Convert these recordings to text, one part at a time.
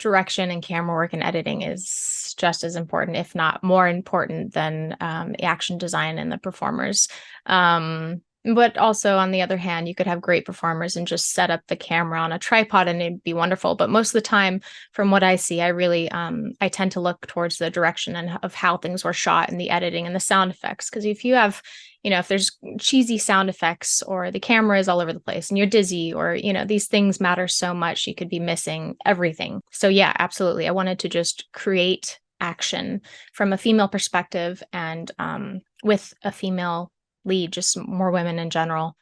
direction and camera work and editing is just as important, if not more important than the action design and the performers. But also, on the other hand, you could have great performers and just set up the camera on a tripod and it'd be wonderful. But most of the time, from what I see, I really I tend to look towards the direction and of how things were shot and the editing and the sound effects. Because if you have, if there's cheesy sound effects or the camera is all over the place and you're dizzy or, these things matter so much, you could be missing everything. So yeah, absolutely. I wanted to just create action from a female perspective and with a female lead, just more women in general.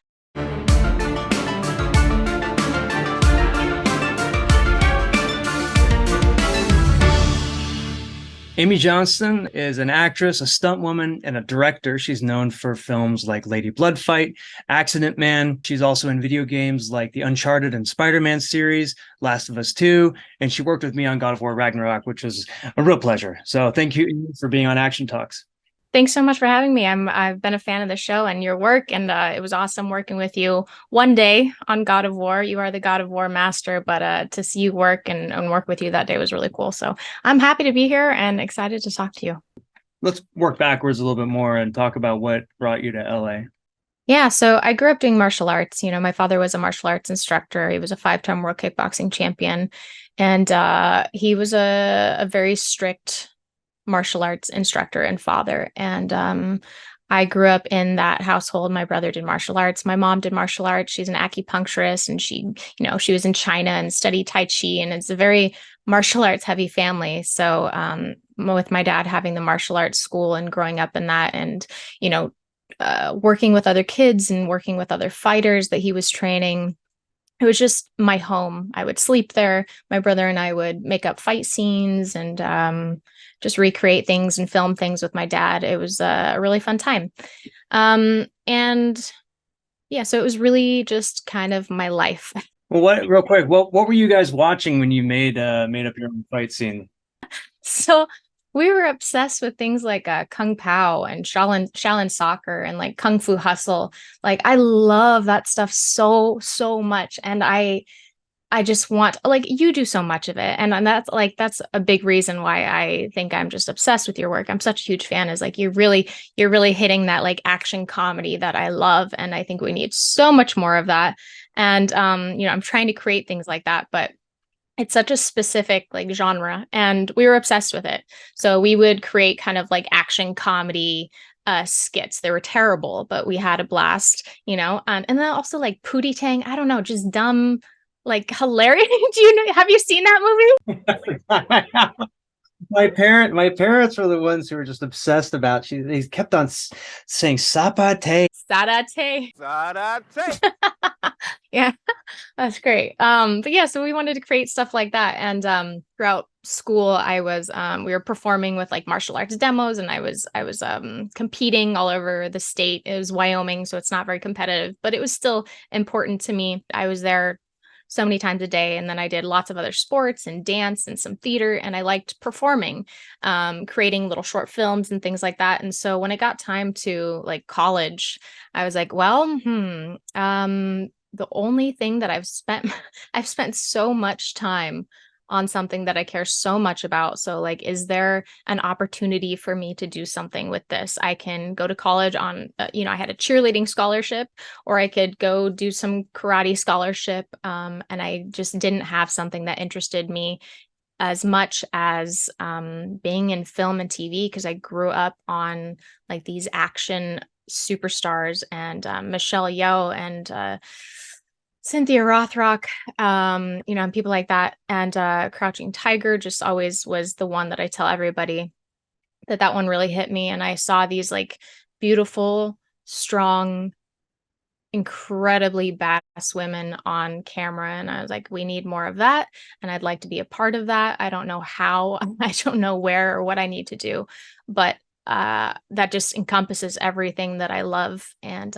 Amy Johnston is an actress, a stunt woman, and a director. She's known for films like Lady Bloodfight, Accident Man. She's also in video games like the Uncharted and Spider-Man series, Last of Us 2, and she worked with me on God of War Ragnarok, which was a real pleasure. So thank you for being on Action Talks. Thanks so much for having me. I've been a fan of the show and your work, and it was awesome working with you one day on God of War. You are the God of War master, but to see you work and work with you that day was really cool. So I'm happy to be here and excited to talk to you. Let's work backwards a little bit more and talk about what brought you to LA. Yeah, so I grew up doing martial arts. My father was a martial arts instructor. He was a 5-time world kickboxing champion, and he was a very strict martial arts instructor and father. And I grew up in that household. My brother did martial arts. My mom did martial arts. She's an acupuncturist, and she was in China and studied Tai Chi, and it's a very martial arts heavy family. So with my dad having the martial arts school and growing up in that, and working with other kids and working with other fighters that he was training, it was just my home. I would sleep there. My brother and I would make up fight scenes and just recreate things and film things with my dad. It was a really fun time. And yeah, so it was really just kind of my life. Well, real quick, what were you guys watching when you made up your own fight scene? So we were obsessed with things like Kung Pao and Shaolin Soccer and like Kung Fu Hustle. Like I love that stuff so much, and I just want, like, you do so much of it, and that's a big reason why I think I'm just obsessed with your work. I'm such a huge fan. Is like you're really hitting that like action comedy that I love, and I think we need so much more of that. And I'm trying to create things like that, but it's such a specific like genre, and we were obsessed with it. So we would create kind of like action comedy skits. They were terrible, but we had a blast, and then also like Pootie Tang. I don't know, just dumb, like hilarious. Have you seen that movie? My parents were the ones who were just obsessed about. They kept on saying "sapate, Sarate." Yeah, that's great. But yeah, so we wanted to create stuff like that, and throughout school, I was we were performing with like martial arts demos, and I was competing all over the state. It was Wyoming, so it's not very competitive, but it was still important to me. I was there so many times a day. And then I did lots of other sports and dance and some theater, and I liked performing, creating little short films and things like that. And so when it got time to like college, I was like, well, the only thing that I've spent so much time on something that I care so much about. So like, is there an opportunity for me to do something with this? I can go to college on, I had a cheerleading scholarship, or I could go do some karate scholarship. And I just didn't have something that interested me as much as being in film and TV, because I grew up on like these action superstars and Michelle Yeoh and Cynthia Rothrock, and people like that. And Crouching Tiger just always was the one that I tell everybody that one really hit me. And I saw these like beautiful, strong, incredibly badass women on camera. And I was like, we need more of that. And I'd like to be a part of that. I don't know how, I don't know where or what I need to do, but that just encompasses everything that I love. And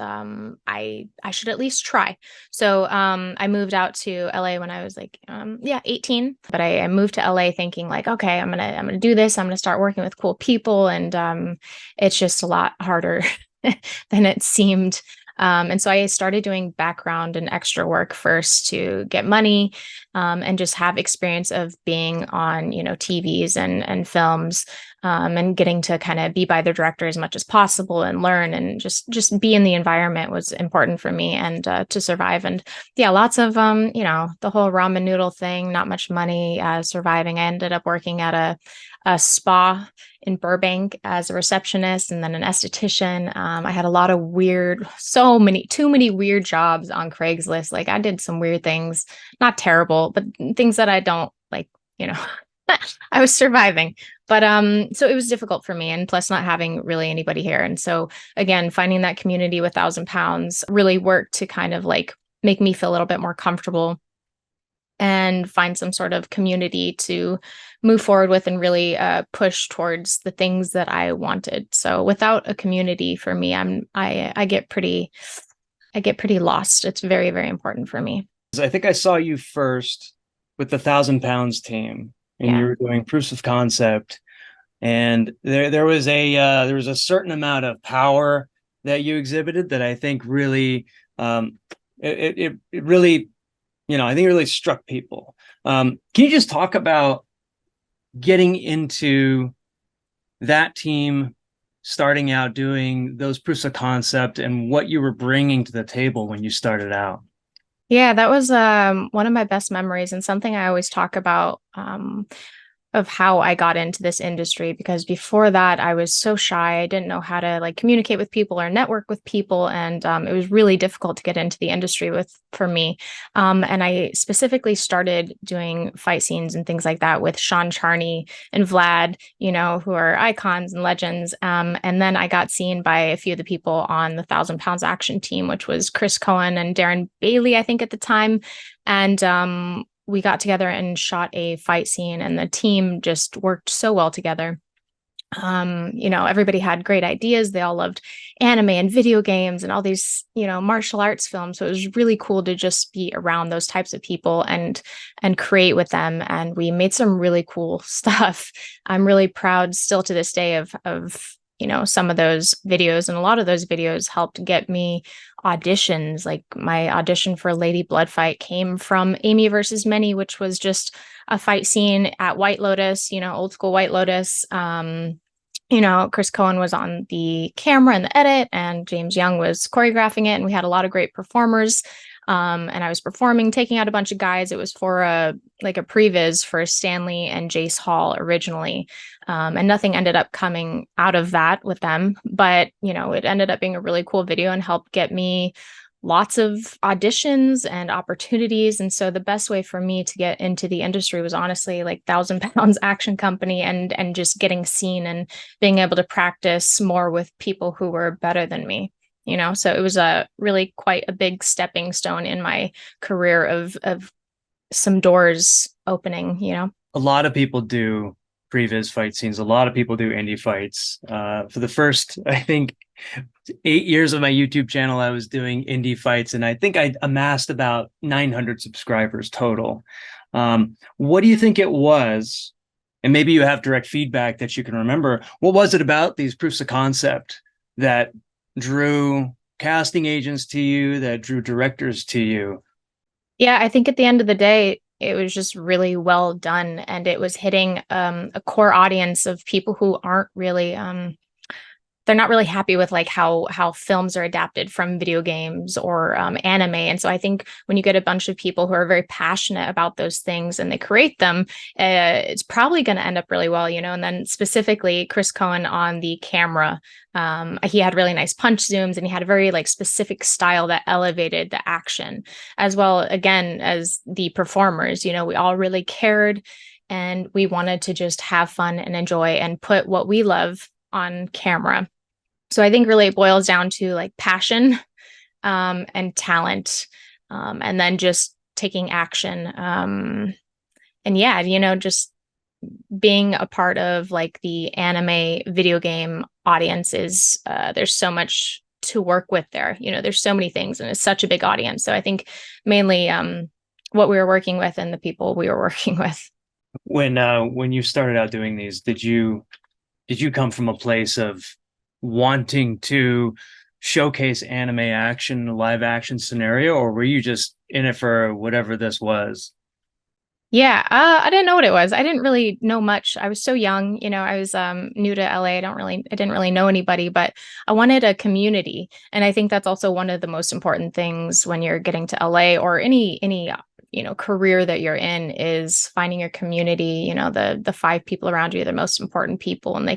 I should at least try. So I moved out to LA when I was like 18. But I moved to LA thinking like, okay, I'm gonna do this. I'm gonna start working with cool people, and it's just a lot harder than it seemed. And so I started doing background and extra work first to get money. and just have experience of being on, TVs and films, and getting to kind of be by the director as much as possible and learn and just be in the environment was important for me and to survive. And yeah, lots of the whole ramen noodle thing, not much money, surviving. I ended up working at a spa in Burbank as a receptionist and then an esthetician. I had a lot of too many weird jobs on Craigslist. Like I did some weird things, not terrible, but things that I don't like, I was surviving. But so it was difficult for me, and plus not having really anybody here. And so again, finding that community with £1,000 really worked to kind of like make me feel a little bit more comfortable and find some sort of community to move forward with and really push towards the things that I wanted. So without a community for me, I get pretty lost. It's very, very important for me. I think I saw you first with the £1,000 team, and Yeah. you were doing proofs of concept, and there was a certain amount of power that you exhibited that I think really it really, I think it really struck people. Can you just talk about getting into that team, starting out doing those proofs of concept, and what you were bringing to the table when you started out? Yeah, that was one of my best memories and something I always talk about, of how I got into this industry, because before that I was so shy. I didn't know how to like communicate with people or network with people, and it was really difficult to get into the industry for me. And I specifically started doing fight scenes and things like that with Sean Charney and Vlad, who are icons and legends. And then I got seen by a few of the people on the £1,000 action team, which was Chris Cohen and Darren Bailey, I think at the time. And we got together and shot a fight scene, and the team just worked so well together. Everybody had great ideas. They all loved anime and video games and all these, martial arts films. So it was really cool to just be around those types of people and create with them. And we made some really cool stuff. I'm really proud still to this day of some of those videos, and a lot of those videos helped get me auditions. Like my audition for Lady Bloodfight came from Amy versus Many, which was just a fight scene at White Lotus, old school White Lotus. Chris Cohen was on the camera and the edit, and James Young was choreographing it, and we had a lot of great performers. And I was performing, taking out a bunch of guys. It was for a previs for Stanley and Jace Hall originally. And nothing ended up coming out of that with them. But, it ended up being a really cool video and helped get me lots of auditions and opportunities. And so the best way for me to get into the industry was honestly like £1,000 action company and just getting seen and being able to practice more with people who were better than me. So it was a really quite a big stepping stone in my career of some doors opening. A lot of people do previs fight scenes. A lot of people do indie fights. For the first, I think, 8 years of my YouTube channel, I was doing indie fights, and I think I amassed about 900 subscribers total. What do you think it was? And maybe you have direct feedback that you can remember. What was it about these proofs of concept that drew casting agents to you, that drew directors to you? Yeah, I think at the end of the day, it was just really well done, and it was hitting a core audience of people who aren't really they're not really happy with like how films are adapted from video games or anime. And so I think when you get a bunch of people who are very passionate about those things and they create them, it's probably going to end up really well, And then specifically Chris Cohen on the camera, he had really nice punch zooms, and he had a very like specific style that elevated the action, as well again as the performers. We all really cared, and we wanted to just have fun and enjoy and put what we love on camera. So I think really it boils down to like passion, and talent, and then just taking action. And yeah, just being a part of like the anime video game audience is there's so much to work with there. There's so many things, and it's such a big audience. So I think mainly what we were working with and the people we were working with. When you started out doing these, did you come from a place of wanting to showcase anime action, live action scenario, or were you just in it for whatever this was? Yeah, I didn't know what it was. I didn't really know much. I was so young, I was new to LA. I didn't really know anybody, but I wanted a community. And I think that's also one of the most important things when you're getting to LA or any career that you're in is finding your community, the five people around you, the most important people, and they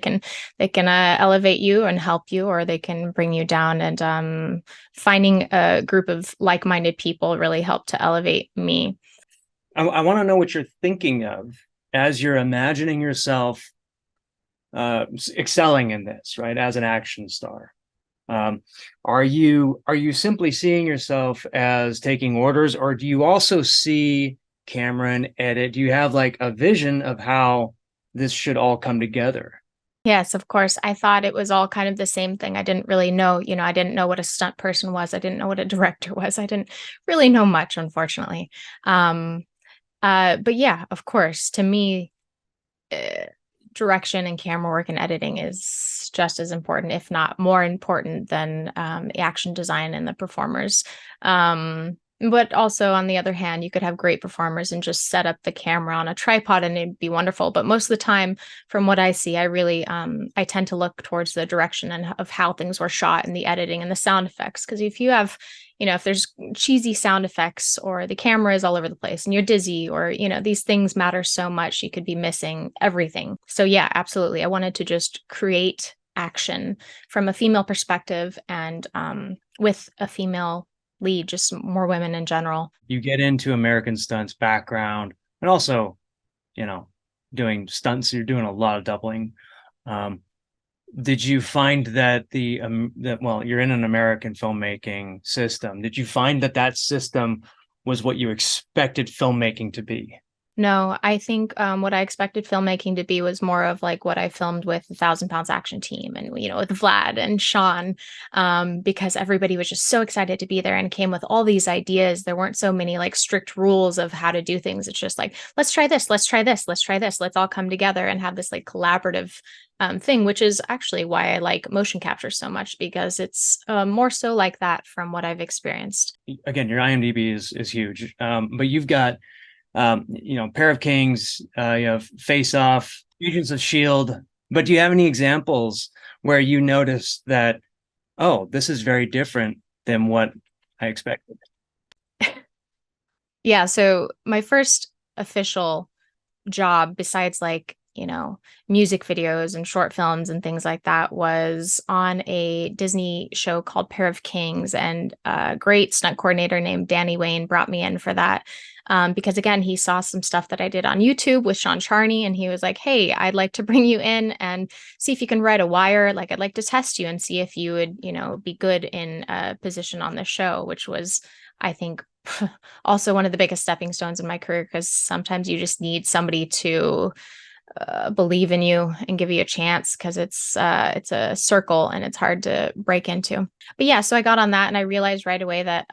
can elevate you and help you, or they can bring you down. And finding a group of like-minded people really helped to elevate me. I want to know what you're thinking of as you're imagining yourself excelling in this, right? As an action star. Um, are you simply seeing yourself as taking orders, or do you also see camera and edit? Do you have like a vision of how this should all come together? Yes, of course. I thought it was all kind of the same thing. I didn't really know, I didn't know what a stunt person was. I didn't know what a director was. I didn't really know much, unfortunately. Um, but yeah, of course, to me, uh, direction and camera work and editing is just as important, if not more important than the action design and the performers. But also, on the other hand, you could have great performers and just set up the camera on a tripod and it'd be wonderful. But most of the time, from what I see, I tend to look towards the direction and of how things were shot and the editing and the sound effects. Because if you have if there's cheesy sound effects or the camera is all over the place and you're dizzy or, these things matter so much, you could be missing everything. So, yeah, absolutely. I wanted to just create action from a female perspective and with a female lead, just more women in general. You get into American stunts background and also, you know, doing stunts, you're doing a lot of doubling. Um, did you find that well, you're in an American filmmaking system. Did you find that that system was what you expected filmmaking to be? No, I think what I expected filmmaking to be was more of like what I filmed with the Thousand Pounds Action Team and, with Vlad and Sean, because everybody was just so excited to be there and came with all these ideas. There weren't so many like strict rules of how to do things. It's just like, let's try this, let's try this, let's try this. Let's all come together and have this like collaborative thing, which is actually why I like motion capture so much because it's more so like that from what I've experienced. Again, your IMDb is huge, but you've got Pair of Kings, you have Face Off, Agents of Shield. But do you have any examples where you notice that, oh, this is very different than what I expected? Yeah, so my first official job besides like, music videos and short films and things like that was on a Disney show called Pair of Kings. And a great stunt coordinator named Danny Wayne brought me in for that. Because again, he saw some stuff that I did on YouTube with Sean Charney, and he was like, "Hey, I'd like to bring you in and see if you can ride a wire. Like, I'd like to test you and see if you would, be good in a position on the show," which was, I think, also one of the biggest stepping stones in my career because sometimes you just need somebody to believe in you and give you a chance because it's a circle and it's hard to break into. But yeah, so I got on that and I realized right away that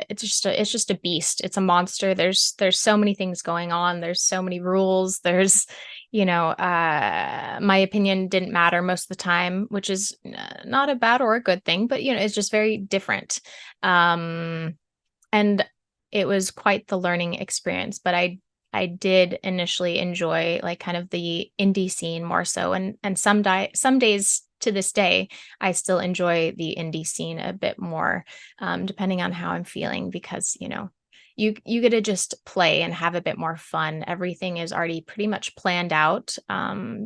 it's just a beast. It's a monster. There's so many things going on. There's so many rules. There's my opinion didn't matter most of the time, which is not a bad or a good thing, but it's just very different. And it was quite the learning experience, but I did initially enjoy like kind of the indie scene more so, and some days to this day I still enjoy the indie scene a bit more, depending on how I'm feeling because you get to just play and have a bit more fun. Everything is already pretty much planned out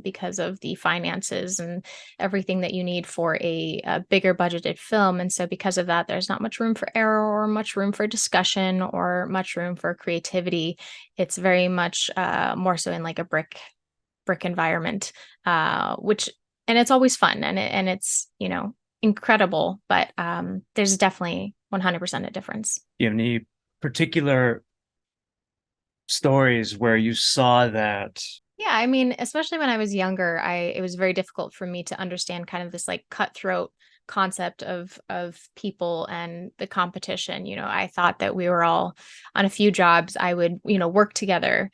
because of the finances and everything that you need for a bigger budgeted film. And so because of that, there's not much room for error or much room for discussion or much room for creativity. It's very much more so in like a brick environment, which and it's always fun and it's incredible, but there's definitely 100% a difference. Do you have any particular stories where you saw that? Yeah, I mean, especially when I was younger, it was very difficult for me to understand kind of this like cutthroat concept of people and the competition. I thought that we were all on a few jobs. I would, work together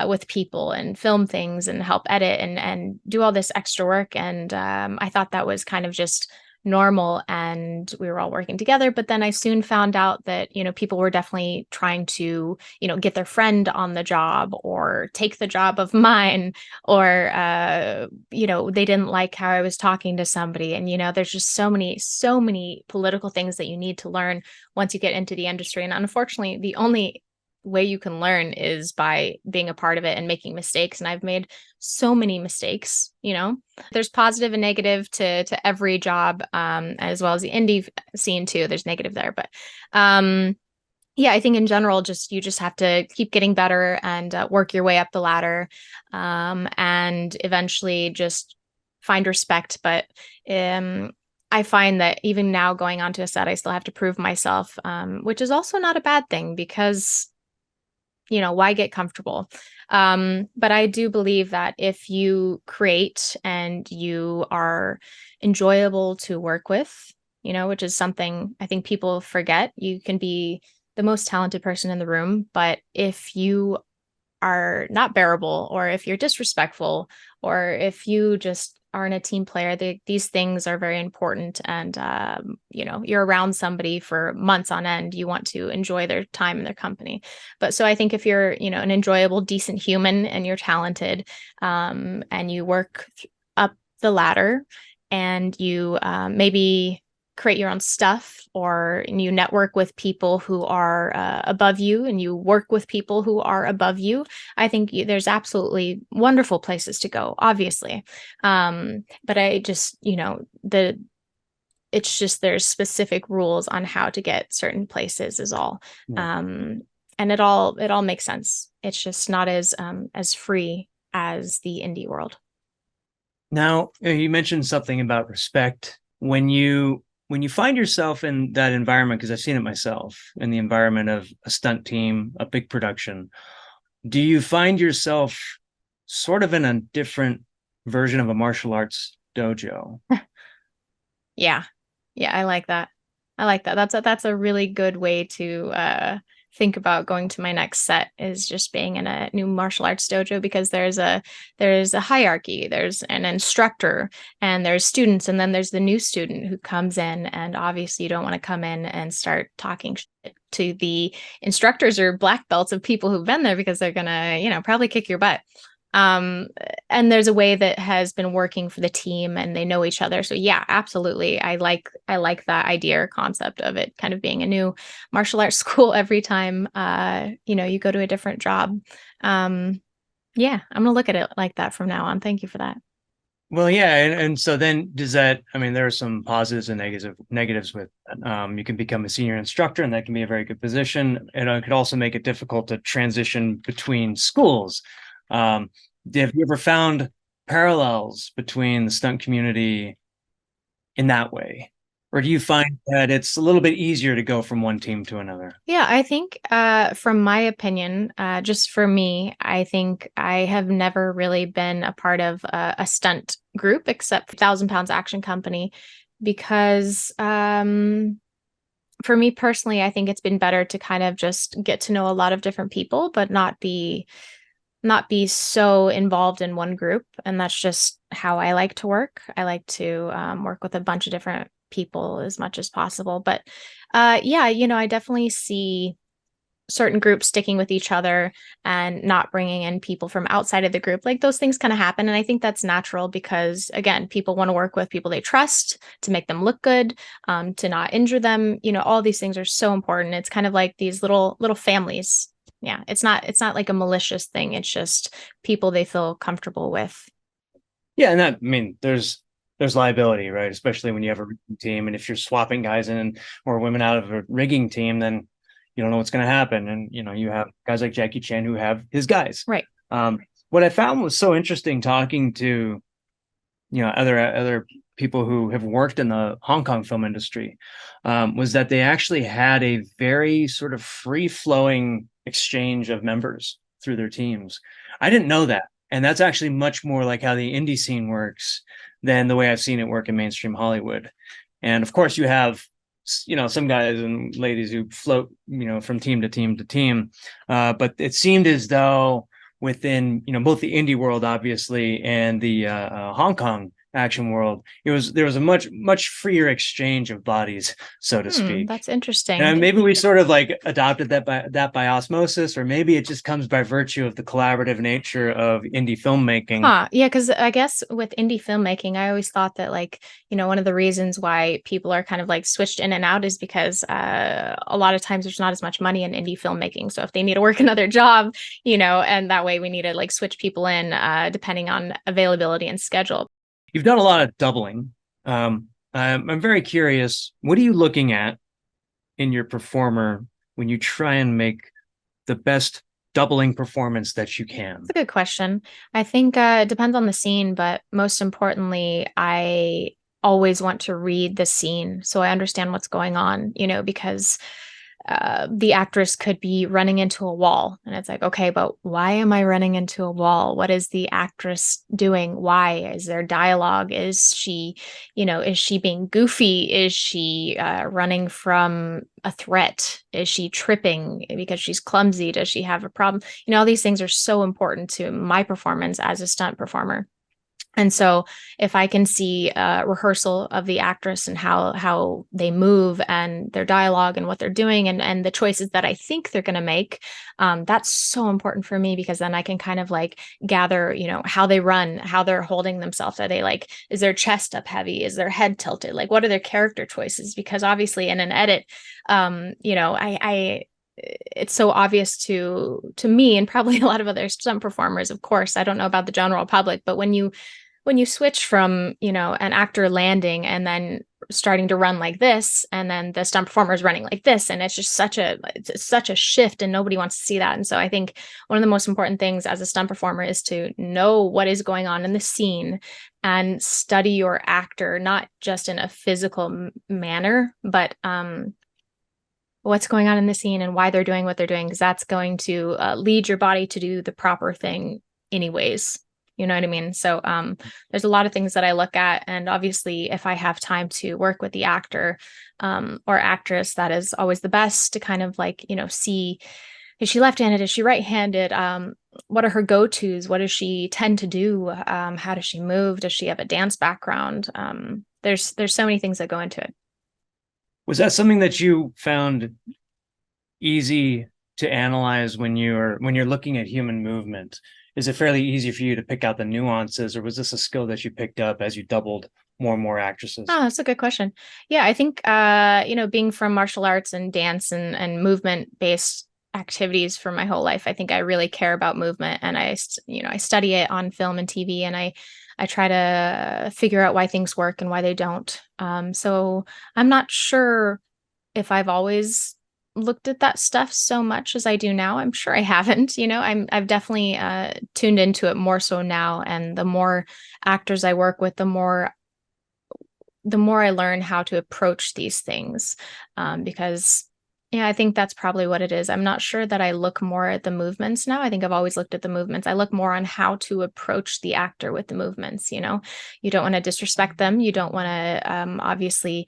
with people and film things and help edit and do all this extra work. And I thought that was kind of just normal and we were all working together. But then I soon found out that, people were definitely trying to, get their friend on the job or take the job of mine, or, they didn't like how I was talking to somebody. And, there's just so many political things that you need to learn once you get into the industry. And unfortunately, the only way you can learn is by being a part of it and making mistakes. And I've made so many mistakes. There's positive and negative to every job, as well as the indie scene too. There's negative there, but yeah, I think in general, you just have to keep getting better and work your way up the ladder, and eventually just find respect. But I find that even now going onto a set, I still have to prove myself, which is also not a bad thing because why get comfortable? But I do believe that if you create and you are enjoyable to work with, which is something I think people forget, you can be the most talented person in the room, but if you are not bearable, or if you're disrespectful, or if you just aren't a team player, these things are very important. And, you're around somebody for months on end, you want to enjoy their time and their company. But so I think if you're, an enjoyable, decent human and you're talented, and you work up the ladder and you maybe create your own stuff, or you network with people who are above you and you work with people who are above you, I think there's absolutely wonderful places to go, obviously. But I just, it's just there's specific rules on how to get certain places is all. Yeah. And it all makes sense. It's just not as free as the indie world. Now, you mentioned something about respect. When you find yourself in that environment, because I've seen it myself, in the environment of a stunt team, a big production, do you find yourself sort of in a different version of a martial arts dojo? Yeah. Yeah, I like that. I like that. That's a really good way to think about going to my next set, is just being in a new martial arts dojo, because there's a hierarchy. There's an instructor and there's students, and then there's the new student who comes in, and obviously you don't want to come in and start talking shit to the instructors or black belts of people who've been there, because they're gonna, probably kick your butt. And there's a way that has been working for the team and they know each other. So yeah, absolutely. I like that idea or concept of it kind of being a new martial arts school every time you go to a different job. Yeah, I'm gonna look at it like that from now on. Thank you for that. Well, yeah, and so then does that, I mean, there are some positives and negatives with that. You can become a senior instructor, and that can be a very good position. And it could also make it difficult to transition between schools. Um, have you ever found parallels between the stunt community in that way? Or do you find that it's a little bit easier to go from one team to another? Yeah, I think from my opinion, just for me, I think I have never really been a part of a stunt group except for 1,000 Pounds Action Company, because for me personally, I think it's been better to kind of just get to know a lot of different people, but not be so involved in one group. And that's just how I like to work. I like to work with a bunch of different people as much as possible. But yeah, I definitely see certain groups sticking with each other and not bringing in people from outside of the group. Like those things kind of happen. And I think that's natural because, again, people want to work with people they trust to make them look good, to not injure them. All these things are so important. It's kind of like these little families. Yeah, it's not like a malicious thing. It's just people they feel comfortable with. Yeah, and that, I mean, there's liability, right? Especially when you have a rigging team, and if you're swapping guys in or women out of a rigging team, then you don't know what's going to happen. And you have guys like Jackie Chan who have his guys. Right. What I found was so interesting talking to other people who have worked in the Hong Kong film industry, was that they actually had a very sort of free flowing exchange of members through their teams. I didn't know that. And that's actually much more like how the indie scene works than the way I've seen it work in mainstream Hollywood. And of course, you have some guys and ladies who float from team to team to team, but it seemed as though within both the indie world, obviously, and the Hong Kong action world, there was a much freer exchange of bodies, so to speak. That's interesting. And maybe we sort of like adopted that by osmosis, or maybe it just comes by virtue of the collaborative nature of indie filmmaking. Huh. Yeah, because I guess with indie filmmaking, I always thought that like, one of the reasons why people are kind of like switched in and out is because a lot of times there's not as much money in indie filmmaking. So if they need to work another job, and that way we need to like switch people in depending on availability and schedule. You've done a lot of doubling. I'm very curious. What are you looking at in your performer when you try and make the best doubling performance that you can? That's a good question. I think it depends on the scene, but most importantly, I always want to read the scene so I understand what's going on, because the actress could be running into a wall and it's like, okay, but why am I running into a wall? What is the actress doing? Why is there dialogue? Is she being goofy? Is she running from a threat? Is she tripping because she's clumsy? Does she have a problem? All these things are so important to my performance as a stunt performer. And so if I can see a rehearsal of the actress and how they move and their dialogue and what they're doing and the choices that I think they're going to make, that's so important for me because then I can kind of like gather, how they run, how they're holding themselves. Are they like, is their chest up heavy? Is their head tilted? Like, what are their character choices? Because obviously in an edit, I it's so obvious to me and probably a lot of other stunt performers, of course. I don't know about the general public, but when you switch from, an actor landing and then starting to run like this, and then the stunt performer is running like this, and it's just such a shift, and nobody wants to see that. And so I think one of the most important things as a stunt performer is to know what is going on in the scene and study your actor, not just in a physical manner, but what's going on in the scene and why they're doing what they're doing, because that's going to lead your body to do the proper thing anyways. You know what I mean? So there's a lot of things that I look at. And obviously, if I have time to work with the actor or actress, that is always the best to kind of like, see, is she left-handed? Is she right-handed? What are her go-tos? What does she tend to do? How does she move? Does she have a dance background? There's so many things that go into it. Was that something that you found easy to analyze when you're looking at human movement? Is it fairly easy for you to pick out the nuances, or was this a skill that you picked up as you doubled more and more actresses? Oh, that's a good question. Yeah, I think being from martial arts and dance and movement based activities for my whole life, I think I really care about movement, and I study it on film and TV, and I try to figure out why things work and why they don't. So I'm not sure if I've always looked at that stuff so much as I do now. I'm sure I haven't, I've definitely tuned into it more so now. And the more actors I work with, the more I learn how to approach these things. Because yeah, I think that's probably what it is. I'm not sure that I look more at the movements now. I think I've always looked at the movements. I look more on how to approach the actor with the movements. You don't want to disrespect them. You don't want to obviously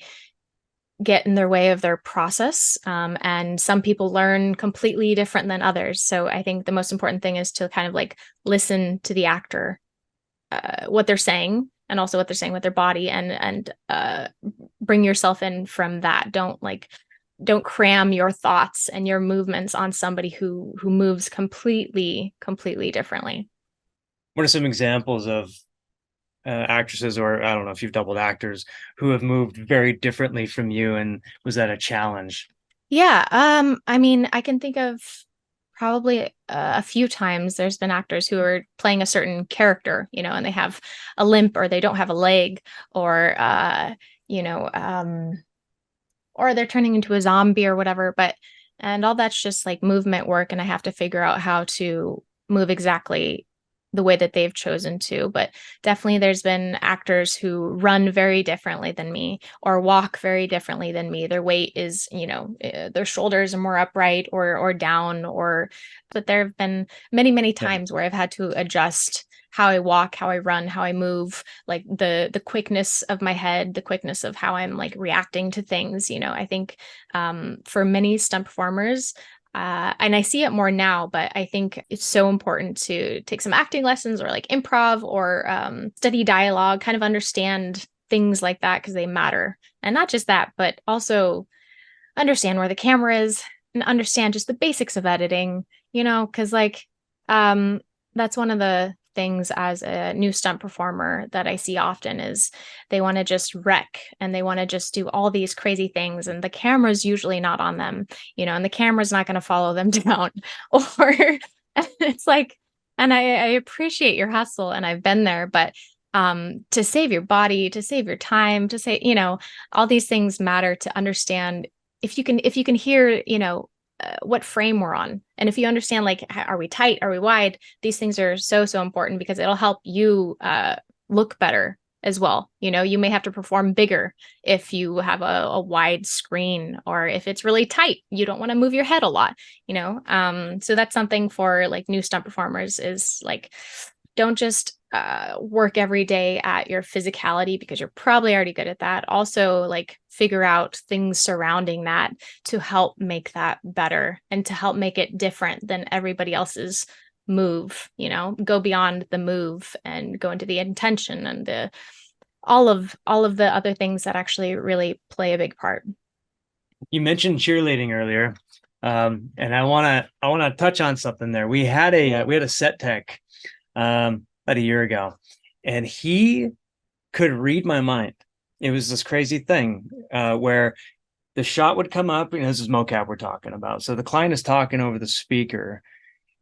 get in their way of their process. And some people learn completely different than others. So I think the most important thing is to kind of like listen to the actor, what they're saying, and also what they're saying with their body, and bring yourself in from that. Don't cram your thoughts and your movements on somebody who moves completely differently. What are some examples of actresses, or I don't know if you've doubled actors, who have moved very differently from you, and was that a challenge? Yeah, I mean, I can think of probably a few times there's been actors who are playing a certain character, and they have a limp or they don't have a leg, or you know, or they're turning into a zombie or whatever, and all that's just like movement work, and I have to figure out how to move exactly the way that they've chosen to. But definitely there's been actors who run very differently than me or walk very differently than me. Their weight is, their shoulders are more upright or down, but there have been many Yeah. times where I've had to adjust how I walk, how I run, how I move, like the quickness of my head, the quickness of how I'm like reacting to things. I think for many stunt performers, and I see it more now, but I think it's so important to take some acting lessons or like improv or study dialogue, kind of understand things like that because they matter. And not just that, but also understand where the camera is and understand just the basics of editing, because like um that's one of the things as a new stunt performer that I see often is they want to just wreck and they want to just do all these crazy things and the camera's usually not on them, and the camera's not going to follow them down or it's like, and I appreciate your hustle and I've been there, but to save your body, to save your time, to say, all these things matter to understand if you can hear, what frame we're on. And if you understand, like, are we tight? Are we wide? These things are so, so important because it'll help you look better as well. You may have to perform bigger if you have a wide screen, or if it's really tight, you don't want to move your head a lot, so that's something for like new stunt performers is like, don't just work every day at your physicality because you're probably already good at that. Also, like figure out things surrounding that to help make that better and to help make it different than everybody else's move, go beyond the move and go into the intention and the all of the other things that actually really play a big part. You mentioned cheerleading earlier, and I want to touch on something there. We had a set tech about a year ago, and he could read my mind. It was this crazy thing where the shot would come up, this is mocap we're talking about. So the client is talking over the speaker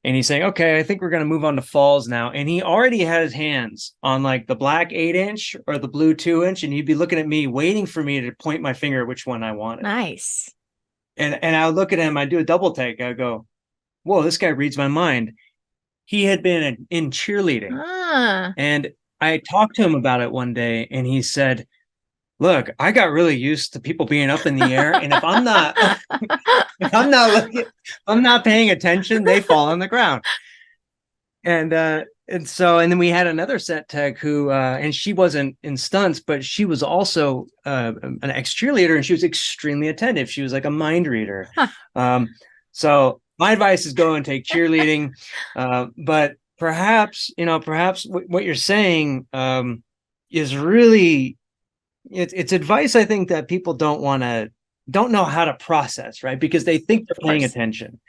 and he's saying, okay, I think we're going to move on to falls now. And he already had his hands on like the black 8-inch or the blue 2-inch. And he'd be looking at me, waiting for me to point my finger at which one I wanted. Nice. And I would look at him, I do a double take. I go, whoa, this guy reads my mind. He had been in cheerleading. And I talked to him about it one day and he said, look, I got really used to people being up in the air. And if I'm not, I'm not paying attention, they fall on the ground. And then we had another set tech who, and she wasn't in stunts, but she was also an ex cheerleader and she was extremely attentive. She was like a mind reader. So my advice is go and take cheerleading. But perhaps what you're saying is really, it's advice I think that people don't know how to process, right? Because they think they're paying attention.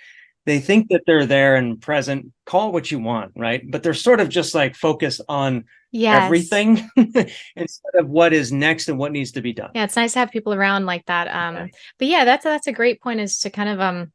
They think that they're there and present, call it what you want, right? But they're sort of just like focused on everything instead of what is next and what needs to be done. Yeah, it's nice to have people around like that. But yeah, that's a great point, is to kind of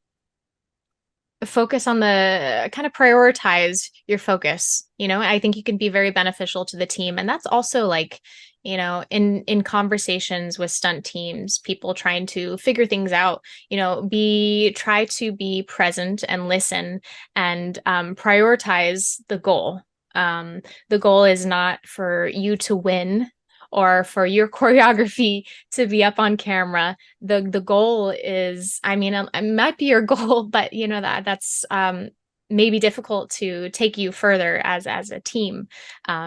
focus on the kind of prioritize your focus. I think you can be very beneficial to the team. And that's also like, in conversations with stunt teams, people trying to figure things out, try to be present and listen and prioritize the goal. The goal is not for you to win or for your choreography to be up on camera. The goal is, I mean, it might be your goal, but that's maybe difficult to take you further as a team,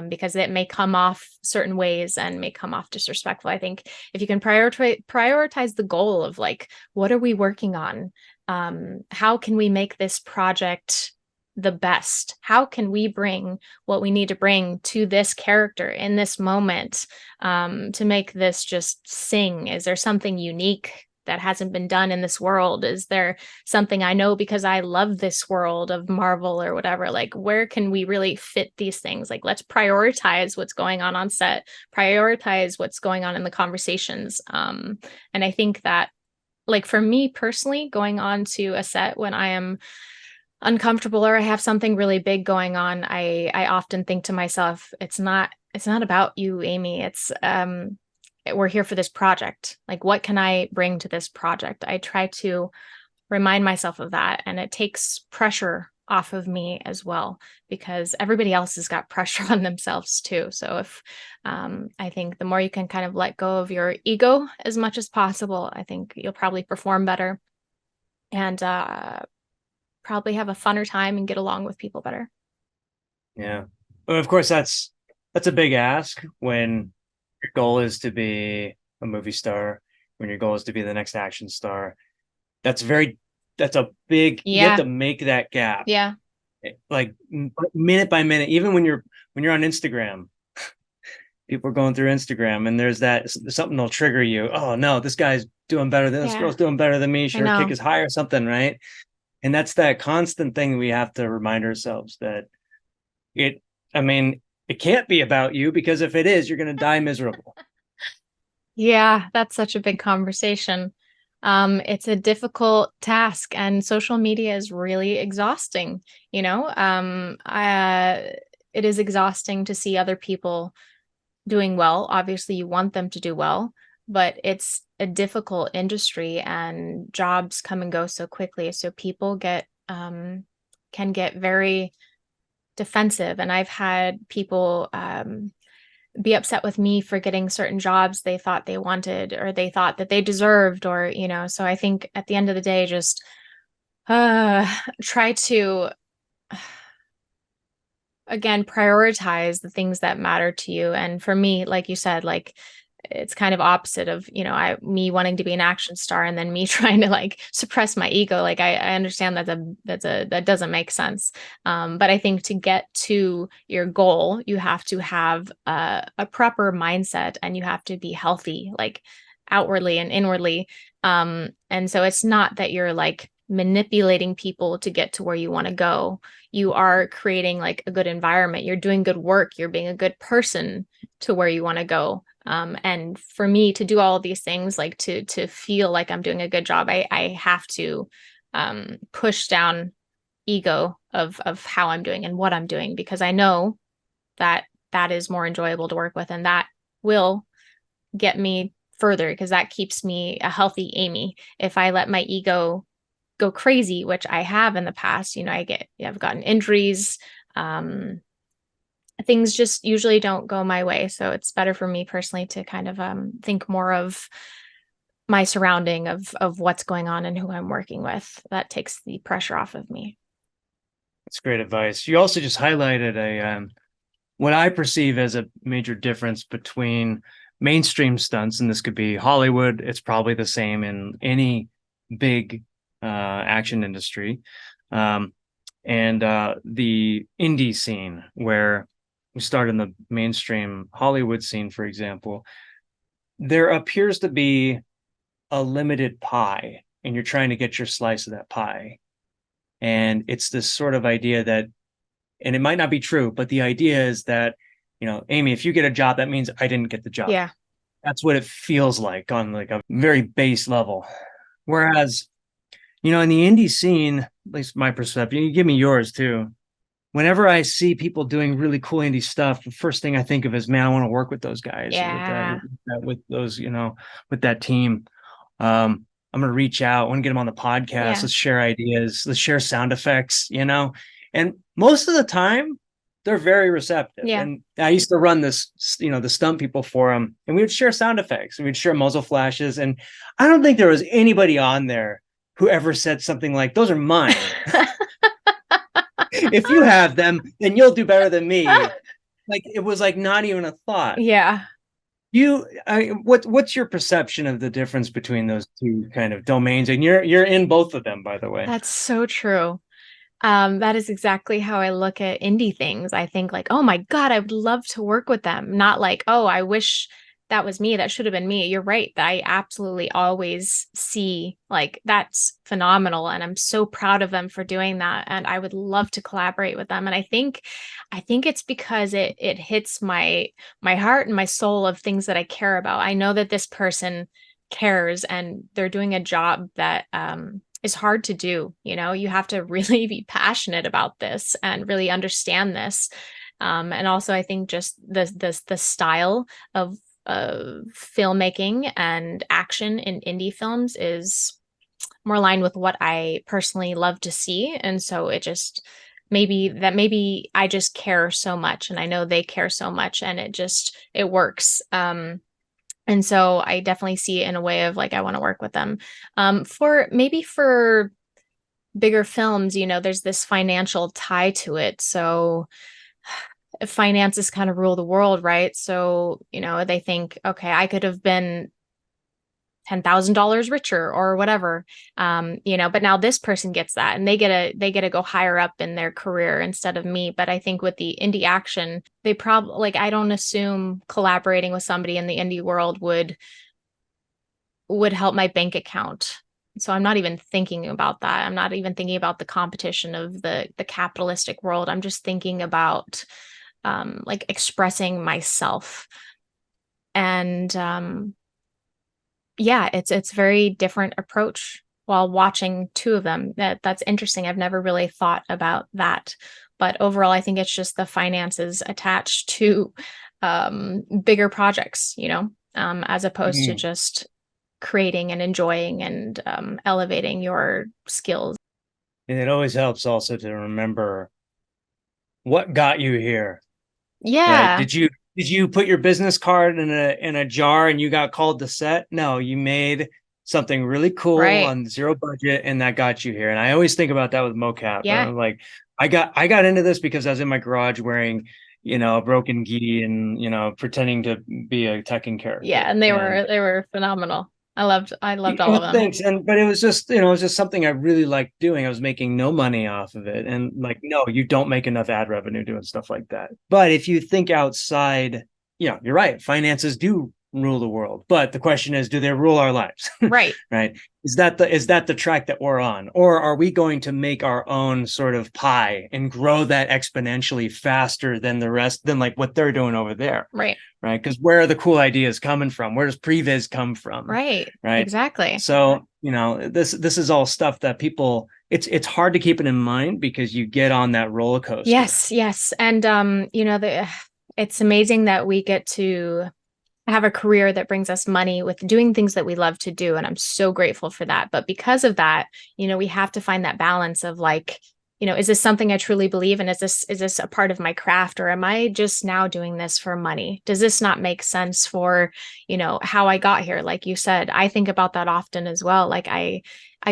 because it may come off certain ways and may come off disrespectful. I think if you can prioritize the goal of like, what are we working on? How can we make this project the best? How can we bring what we need to bring to this character in this moment, to make this just sing? Is there something unique that hasn't been done in this world? Is there something I know because I love this world of Marvel or whatever? Like, where can we really fit these things? Like, let's prioritize what's going on set, prioritize what's going on in the conversations. And I think that, like, for me personally, going on to a set when I am uncomfortable or I have something really big going on, I often think to myself, it's not about you, Amy. It's we're here for this project. Like, what can I bring to this project? I try to remind myself of that, and it takes pressure off of me as well, because everybody else has got pressure on themselves too. So if I think the more you can kind of let go of your ego as much as possible, I think you'll probably perform better and probably have a funner time and get along with people better. Yeah. Well, of course, that's a big ask when your goal is to be a movie star, when your goal is to be the next action star. That's very that's a big, you have Yeah. to make that gap, Yeah. like minute by minute. Even when you're on Instagram, people are going through Instagram, and there's that something will trigger you. Oh no, this guy's doing better than this Yeah. girl's doing better than me. I Her kick know. is high or something, right? And that's that constant thing we have to remind ourselves that it. I mean, it can't be about you, because if it is, you're going to die miserable. Yeah, that's such a big conversation. It's a difficult task, and social media is really exhausting, you know? It is exhausting to see other people doing well. Obviously, you want them to do well, but it's a difficult industry and jobs come and go so quickly. So people can get very defensive. And I've had people be upset with me for getting certain jobs they thought they wanted or they thought that they deserved, or, so I think at the end of the day, just uh, try to again prioritize the things that matter to you. And for me, like you said, like it's kind of opposite of, I me wanting to be an action star and then me trying to like suppress my ego. Like I understand that doesn't make sense. But I think to get to your goal, you have to have a proper mindset and you have to be healthy, like outwardly and inwardly. And so it's not that you're like manipulating people to get to where you want to go. You are creating like a good environment. You're doing good work. You're being a good person to where you want to go. And for me to do all of these things, like to feel like I'm doing a good job, I have to push down ego of how I'm doing and what I'm doing, because I know that that is more enjoyable to work with, and that will get me further because that keeps me a healthy Amy. If I let my ego go crazy, which I have in the past, I've gotten injuries. Things just usually don't go my way. So it's better for me personally to kind of think more of my surrounding of what's going on and who I'm working with. That takes the pressure off of me. That's great advice. You also just highlighted what I perceive as a major difference between mainstream stunts, and this could be Hollywood. It's probably the same in any big action industry, and the indie scene, where we start in the mainstream Hollywood scene, for example. There appears to be a limited pie, and you're trying to get your slice of that pie. And it's this sort of idea that, and it might not be true, but the idea is that, Amy, if you get a job, that means I didn't get the job. Yeah. That's what it feels like on like a very base level. Whereas, in the indie scene, at least my perception, you give me yours too. Whenever I see people doing really cool indie stuff, the first thing I think of is, man, I want to work with those guys, Yeah. with those, with that team. I'm gonna reach out. I want to get them on the podcast. Yeah. Let's share ideas. Let's share sound effects. And most of the time, they're very receptive. Yeah. And I used to run this, the stunt people forum, and we would share sound effects. We'd share muzzle flashes, and I don't think there was anybody on there who ever said something like, "Those are mine." If you have them, then you'll do better than me. Like, it was like not even a thought. Yeah. What's your perception of the difference between those two kind of domains? And you're in both of them, by the way. That's so true. That is exactly how I look at indie things. I think like, oh my God, I would love to work with them. Not like, oh, I wish that was me. That should have been me. You're right. I absolutely always see like that's phenomenal. And I'm so proud of them for doing that. And I would love to collaborate with them. And I think it's because it hits my heart and my soul of things that I care about. I know that this person cares and they're doing a job that is hard to do. You have to really be passionate about this and really understand this. And also, I think just the style of filmmaking and action in indie films is more aligned with what I personally love to see. And so maybe I just care so much, and I know they care so much, and it works. And so I definitely see it in a way of like, I want to work with them. For bigger films, there's this financial tie to it. So finances kind of rule the world, right? So, they think, okay, I could have been $10,000 richer or whatever. But now this person gets that, and they get to go higher up in their career instead of me. But I think with the indie action, they probably, like, I don't assume collaborating with somebody in the indie world would help my bank account. So I'm not even thinking about that. I'm not even thinking about the competition of the capitalistic world. I'm just thinking about like expressing myself. And yeah, it's very different approach while watching two of them. That's interesting. I've never really thought about that. But overall, I think it's just the finances attached to bigger projects, as opposed to just creating and enjoying and elevating your skills. And it always helps also to remember what got you here, right? Yeah, Did you put your business card in a jar and you got called to set? No, you made something really cool right. on zero budget and that got you here. And I always think about that with mocap. Yeah. Like I got into this because I was in my garage wearing, a broken gi and, pretending to be a Tekken Yeah, character. and And they were phenomenal. I loved all of them. thanks. But it was just something I really liked doing. I was making no money off of it. And like, no, you don't make enough ad revenue doing stuff like that. But if you think outside, you're right. Finances do rule the world. But the question is, do they rule our lives? Right. Right. Is that the track that we're on? Or are we going to make our own sort of pie and grow that exponentially faster than the rest, than like what they're doing over there? Right. Right. Because where are the cool ideas coming from? Where does previs come from? Right. Right. Exactly. So, this is all stuff that people, it's hard to keep it in mind because you get on that roller coaster. Yes, yes. And it's amazing that we get to have a career that brings us money with doing things that we love to do. And I'm so grateful for that. But because of that, we have to find that balance of like, is this something I truly believe in? Is this a part of my craft, or am I just now doing this for money? Does this not make sense for, how I got here? Like you said, I think about that often as well. Like I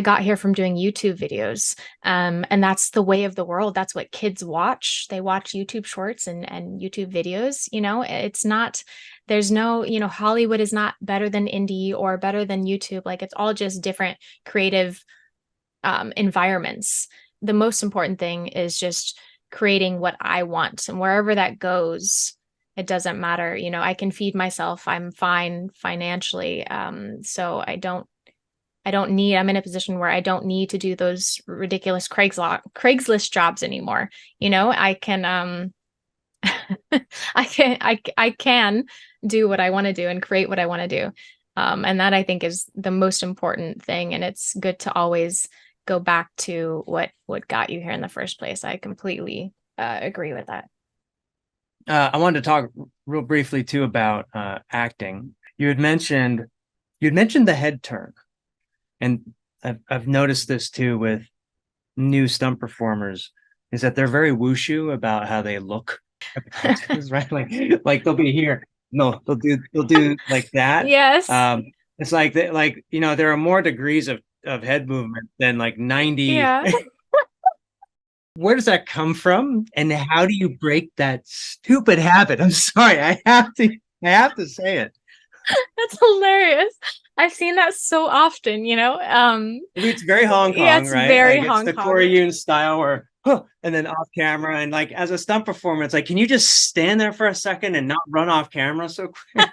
got here from doing YouTube videos. And that's the way of the world. That's what kids watch. They watch YouTube shorts and YouTube videos. It's not, there's no, Hollywood is not better than indie or better than YouTube. Like it's all just different creative environments. The most important thing is just creating what I want, and wherever that goes, it doesn't matter. I can feed myself. I'm fine financially. So I'm in a position where I don't need to do those ridiculous Craigslist jobs anymore. I can, I can do what I want to do and create what I want to do. And that I think is the most important thing. And it's good to always go back to what got you here in the first place. I completely agree with that. I wanted to talk real briefly too about acting. You had mentioned the head turn. And I've noticed this too with new stunt performers, is that they're very wushu about how they look. Right? Like they'll be here. No, they'll do like that. Yes. It's like there are more degrees of head movement than like 90. Yeah. Where does that come from? And how do you break that stupid habit? I'm sorry, I have to say it. That's hilarious. I've seen that so often, It's very Hong Kong, yeah, it's right? very Like it's Hong the Kong. Corey Yun style where, huh, and then off camera. And like as a stunt performer, it's like, can you just stand there for a second and not run off camera so quick?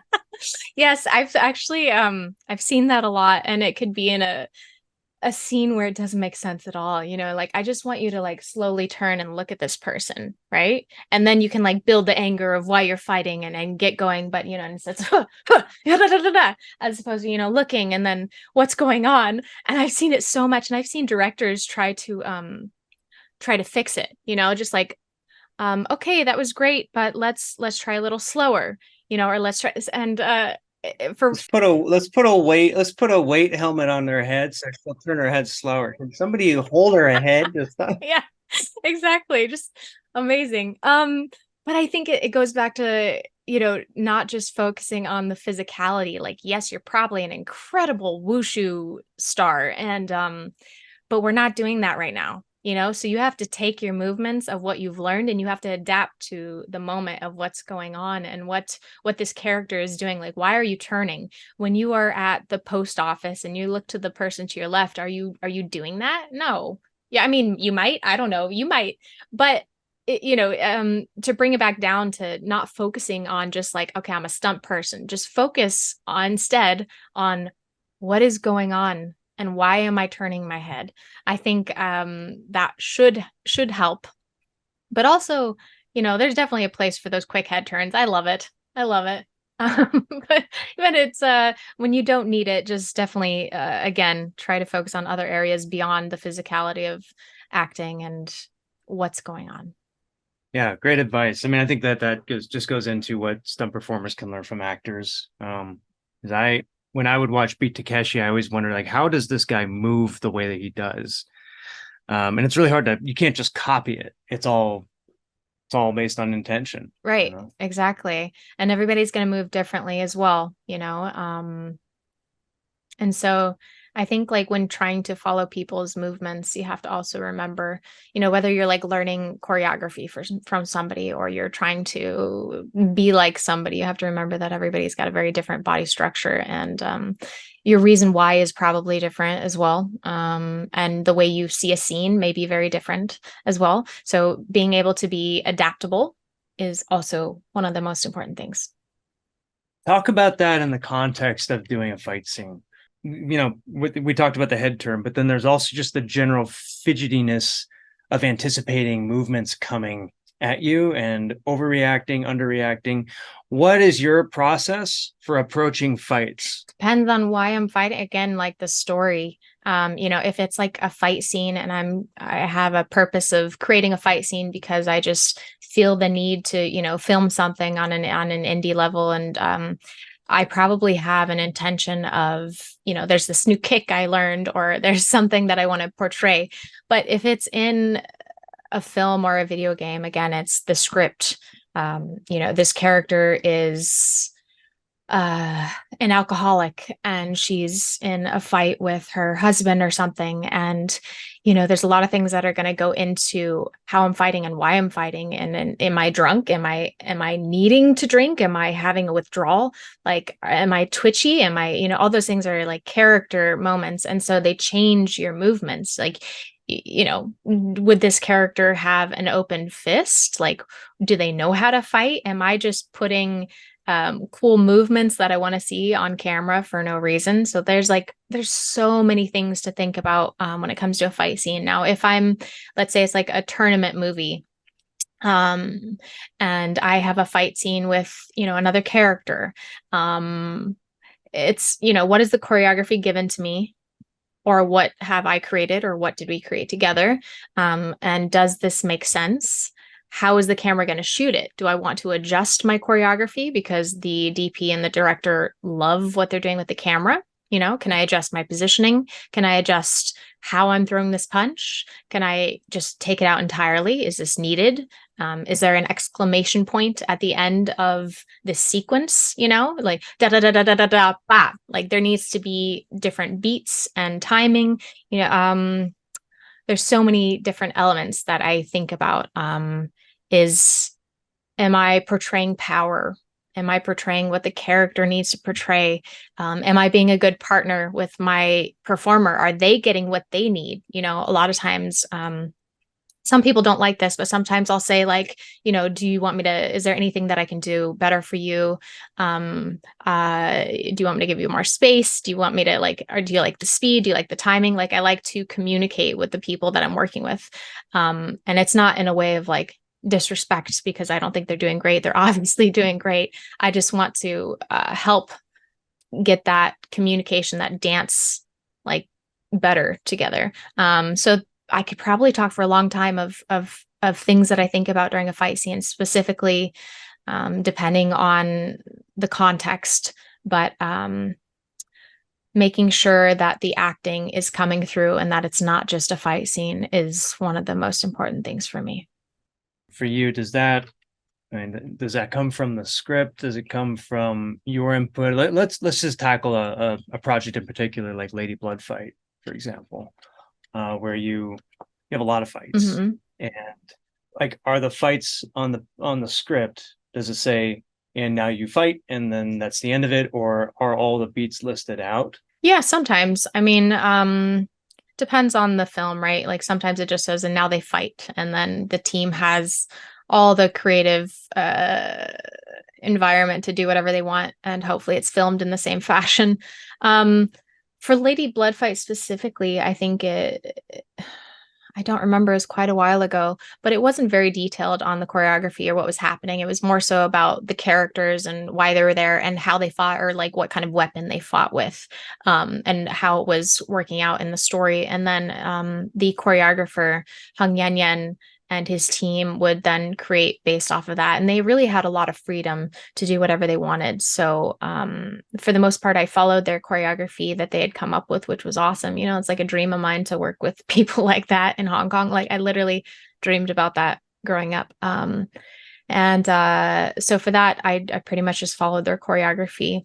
Yes, I've actually I've seen that a lot, and it could be in a scene where it doesn't make sense at all. Like I just want you to like slowly turn and look at this person, right? And then you can like build the anger of why you're fighting and get going. But and it's as opposed to looking and then what's going on. And I've seen it so much, and I've seen directors try to fix it. Just like okay, that was great, but let's try a little slower. Or let's try this. And Let's put a weight helmet on their head so she'll turn her head slower. Can somebody hold her head? yeah, exactly. Just amazing. But I think it goes back to, not just focusing on the physicality. Like, yes, you're probably an incredible wushu star, and but we're not doing that right now. So you have to take your movements of what you've learned and you have to adapt to the moment of what's going on and what this character is doing. Like, why are you turning when you are at the post office and you look to the person to your left? Are you doing that? No. Yeah, I mean, you might, I don't know, you might, but to bring it back down to not focusing on just like, okay, I'm a stunt person, just focus on instead on what is going on and why am I turning my head. I think that should help. But also, there's definitely a place for those quick head turns. I love it. I love it. But it's when you don't need it, just definitely again try to focus on other areas beyond the physicality of acting and what's going on. Yeah, great advice. I mean, I think that just goes into what stunt performers can learn from actors. 'Cause when I would watch Beat Takeshi, I always wondered like, how does this guy move the way that he does? And it's really hard you can't just copy it. It's all based on intention. Right, exactly. And everybody's going to move differently as well. And so I think like when trying to follow people's movements, you have to also remember, whether you're like learning choreography from somebody or you're trying to be like somebody, you have to remember that everybody's got a very different body structure and your reason why is probably different as well. And the way you see a scene may be very different as well. So being able to be adaptable is also one of the most important things. Talk about that in the context of doing a fight scene. We talked about the head turn, but then there's also just the general fidgetiness of anticipating movements coming at you and overreacting, underreacting. What is your process for approaching fights? Depends on why I'm fighting. Again, like the story. If it's like a fight scene and I have a purpose of creating a fight scene because I just feel the need to, film something on an indie level and I probably have an intention of, there's this new kick I learned or there's something that I want to portray. But if it's in a film or a video game, again, it's the script. This character is an alcoholic and she's in a fight with her husband or something. And, there's a lot of things that are going to go into how I'm fighting and why I'm fighting. And am I drunk? Am I needing to drink? Am I having a withdrawal? Like, am I twitchy? Am I, all those things are like character moments. And so they change your movements. Like, would this character have an open fist? Like, do they know how to fight? Am I just putting cool movements that I want to see on camera for no reason? So there's so many things to think about when it comes to a fight scene. Now, if let's say it's like a tournament movie, and I have a fight scene with, another character, it's, what is the choreography given to me? Or what have I created or what did we create together? And does this make sense? How is the camera going to shoot it? Do I want to adjust my choreography because the DP and the director love what they're doing with the camera? Can I adjust my positioning? Can I adjust how I'm throwing this punch? Can I just take it out entirely? Is this needed? Is there an exclamation point at the end of this sequence? Like da da da da da da da ba. Like there needs to be different beats and timing. There's so many different elements that I think about. Am I portraying power? Am I portraying what the character needs to portray? Am I being a good partner with my performer? Are they getting what they need? A lot of times, some people don't like this, but sometimes I'll say like, do you want me to, is there anything that I can do better for you? Do you want me to give you more space? Do you want me to or do you like the speed? Do you like the timing? Like I like to communicate with the people that I'm working with. And it's not in a way of like disrespect because I don't think they're doing great. They're obviously doing great. I just want to help get that communication, that dance like better together. So I could probably talk for a long time of things that I think about during a fight scene, specifically depending on the context, but making sure that the acting is coming through and that it's not just a fight scene is one of the most important things for me. For you, does that come from the script? Does it come from your input? Let's just tackle a project in particular, like Lady Bloodfight, for example, where you have a lot of fights. Hmm. And like, are the fights on the script, does it say, and now you fight and then that's the end of it, or are all the beats listed out? Yeah, sometimes. I mean, depends on the film, right? Like sometimes it just says, and now they fight, and then the team has all the creative environment to do whatever they want, and hopefully it's filmed in the same fashion. Um, for Lady Bloodfight specifically, I think I don't remember, it was quite a while ago, but it wasn't very detailed on the choreography or what was happening. It was more so about the characters and why they were there and how they fought, or like what kind of weapon they fought with, and how it was working out in the story. And then the choreographer, Hung Yan Yan, and his team would then create based off of that. And they really had a lot of freedom to do whatever they wanted. So for the most part, I followed their choreography that they had come up with, which was awesome. You know, it's like a dream of mine to work with people like that in Hong Kong. Like I literally dreamed about that growing up. And so for that, I pretty much just followed their choreography.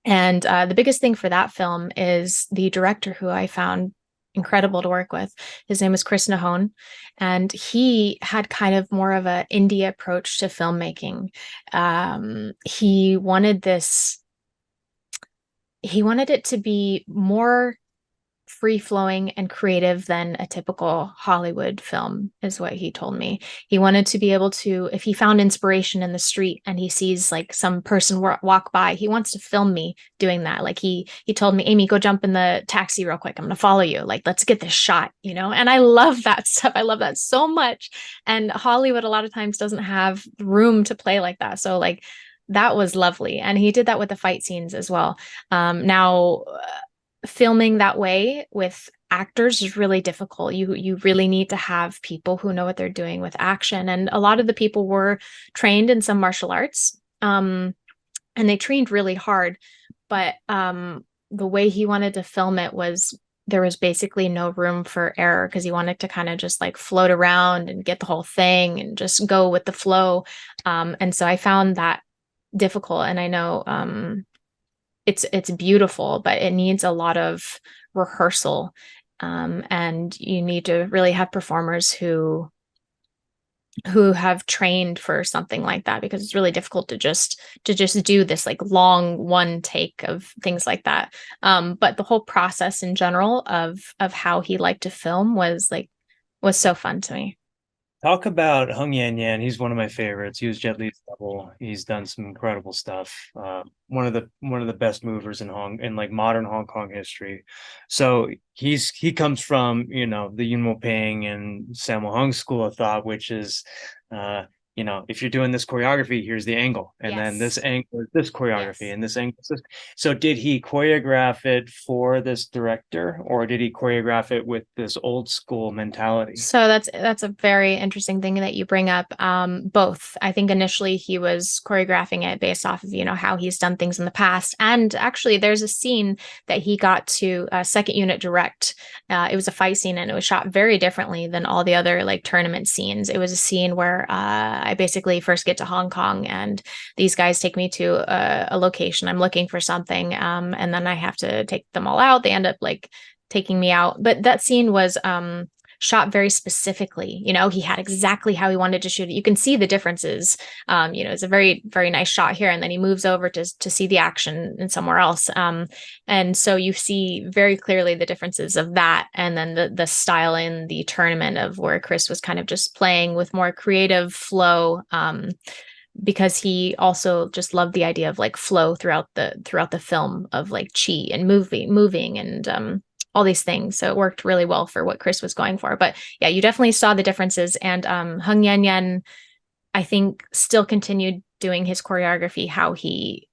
And the biggest thing for that film is the director, who I found incredible to work with. His name is Chris Nahon, and he had kind of more of an indie approach to filmmaking. He wanted he wanted it to be more free flowing and creative than a typical Hollywood film, is what he told me. He wanted to be able to, if he found inspiration in the street and he sees like some person walk by, he wants to film me doing that. Like he told me, Amy, go jump in the taxi real quick. I'm gonna follow you. Like, let's get this shot, you know? And I love that stuff. I love that so much. And Hollywood a lot of times doesn't have room to play like that. So like that was lovely. And he did that with the fight scenes as well. Now filming that way with actors is really difficult. You really need to have people who know what they're doing with action. And a lot of the people were trained in some martial arts. And they trained really hard. But the way he wanted to film it was there was basically no room for error, because he wanted to kind of just like float around and get the whole thing and just go with the flow. And so I found that difficult. And I know it's beautiful, but it needs a lot of rehearsal. And you need to really have performers who have trained for something like that, because it's really difficult to just do this like long one take of things like that. But the whole process in general of how he liked to film was so fun to me. Talk about Hung Yan Yan. He's one of my favorites. He was Jet Li's double. He's done some incredible stuff. One of the best movers in like modern Hong Kong history. So he comes from, you know, the Yuen Mo Ping and Sammo Hung school of thought, which is uh you know, if you're doing this choreography, here's the angle, and then this Yes. angle is this choreography, Yes. and this angle is this. So did he choreograph it for this director, or did he choreograph it with this old school mentality? So that's a very interesting thing that you bring up. Both. I think initially he was choreographing it based off of, you know, how he's done things in the past. And actually there's a scene that he got to second unit direct. It was a fight scene, and it was shot very differently than all the other like tournament scenes. It was a scene where I basically first get to Hong Kong, and these guys take me to a location. I'm looking for something, and then I have to take them all out. They end up like taking me out. But that scene was shot very specifically. You know, he had exactly how he wanted to shoot it. You can see the differences. You know, it's a very, very nice shot here, and then he moves over to see the action in somewhere else. And so you see very clearly the differences of that, and then the style in the tournament of where Chris was kind of just playing with more creative flow. Because he also just loved the idea of like flow throughout the film of like chi and moving and all these things. So it worked really well for what Chris was going for. But yeah, you definitely saw the differences. And Hung Yan Yan, I think, still continued doing his choreography how he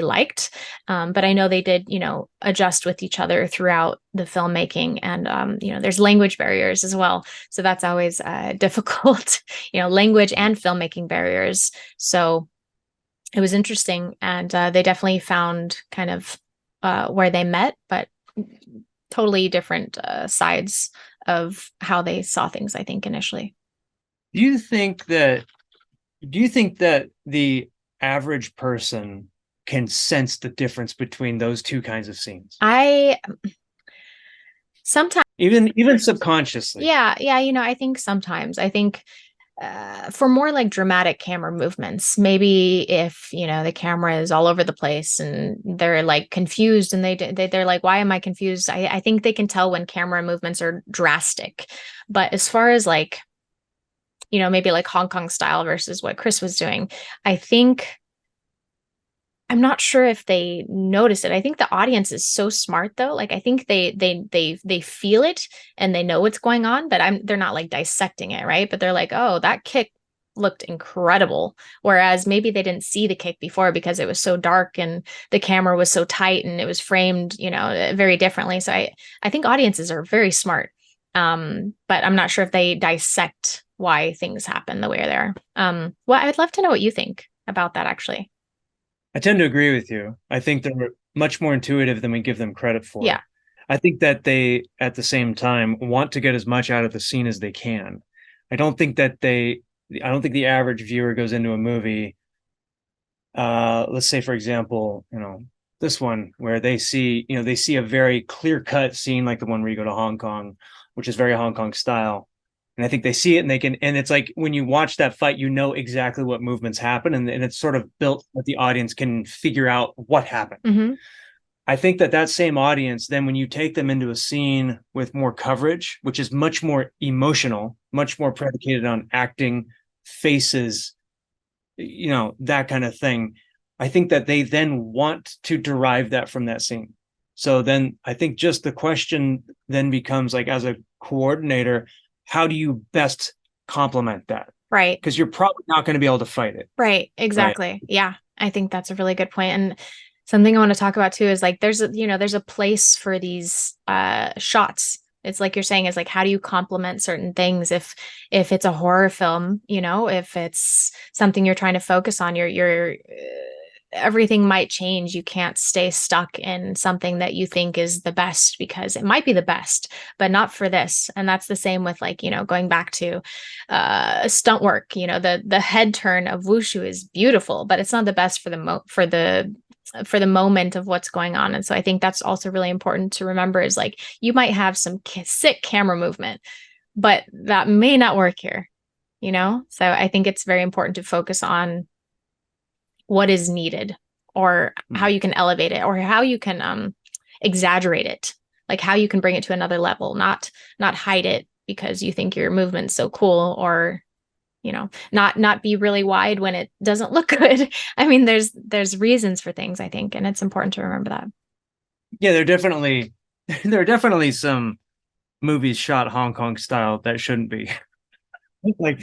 liked. But I know they did, you know, adjust with each other throughout the filmmaking, and you know, there's language barriers as well, so that's always difficult. You know, language and filmmaking barriers. So it was interesting, and they definitely found kind of where they met, but totally different sides of how they saw things, I think, initially. Do you think that do you think that the average person can sense the difference between those two kinds of scenes? I Sometimes, even subconsciously. yeah, yeah, I think sometimes. I think for more like dramatic camera movements, maybe if the camera is all over the place and they're like confused and they're like, why am I confused? I think they can tell when camera movements are drastic. But as far as like maybe like Hong Kong style versus what Chris was doing, I think I'm not sure if they notice it. I think the audience is so smart though. Like I think they feel it and they know what's going on, but they're not like dissecting it, right? But they're like, "Oh, that kick looked incredible." Whereas maybe they didn't see the kick before because it was so dark and the camera was so tight and it was framed, very differently. So I think audiences are very smart. But I'm not sure if they dissect why things happen the way they are. Well, I'd love to know what you think about that actually. I tend to agree with you. I think they're much more intuitive than we give them credit Yeah. for. I think that they, at the same time, want to get as much out of the scene as they can. I don't think that I don't think the average viewer goes into a movie, let's say, for example, this one where they see a very clear-cut scene like the one where you go to Hong Kong, which is very Hong Kong style. And I think they see it and and it's like when you watch that fight, you know exactly what movements happen. And it's sort of built that the audience can figure out what happened. Mm-hmm. I think that same audience, then when you take them into a scene with more coverage, which is much more emotional, much more predicated on acting, faces, that kind of thing, I think that they then want to derive that from that scene. So then I think just the question then becomes like, as a coordinator, how do you best complement that? Right. Because you're probably not going to be able to fight it. Right. Exactly. Right. Yeah. I think that's a really good point. And something I want to talk about too is like there's a place for these shots. It's like you're saying is like how do you complement certain things if it's a horror film, if it's something you're trying to focus on, you're everything might change. You can't stay stuck in something that you think is the best because it might be the best, but not for this. And that's the same with like, going back to stunt work, the head turn of wushu is beautiful, but it's not the best for the moment of what's going on. And so I think that's also really important to remember is like you might have some sick camera movement, but that may not work here, So I think it's very important to focus on what is needed or how you can elevate it or how you can exaggerate it, like how you can bring it to another level, not hide it because you think your movement's so cool or not be really wide when it doesn't look good. I mean, there's reasons for things, I think, and it's important to remember that. Yeah, there are definitely some movies shot Hong Kong style that shouldn't be. Like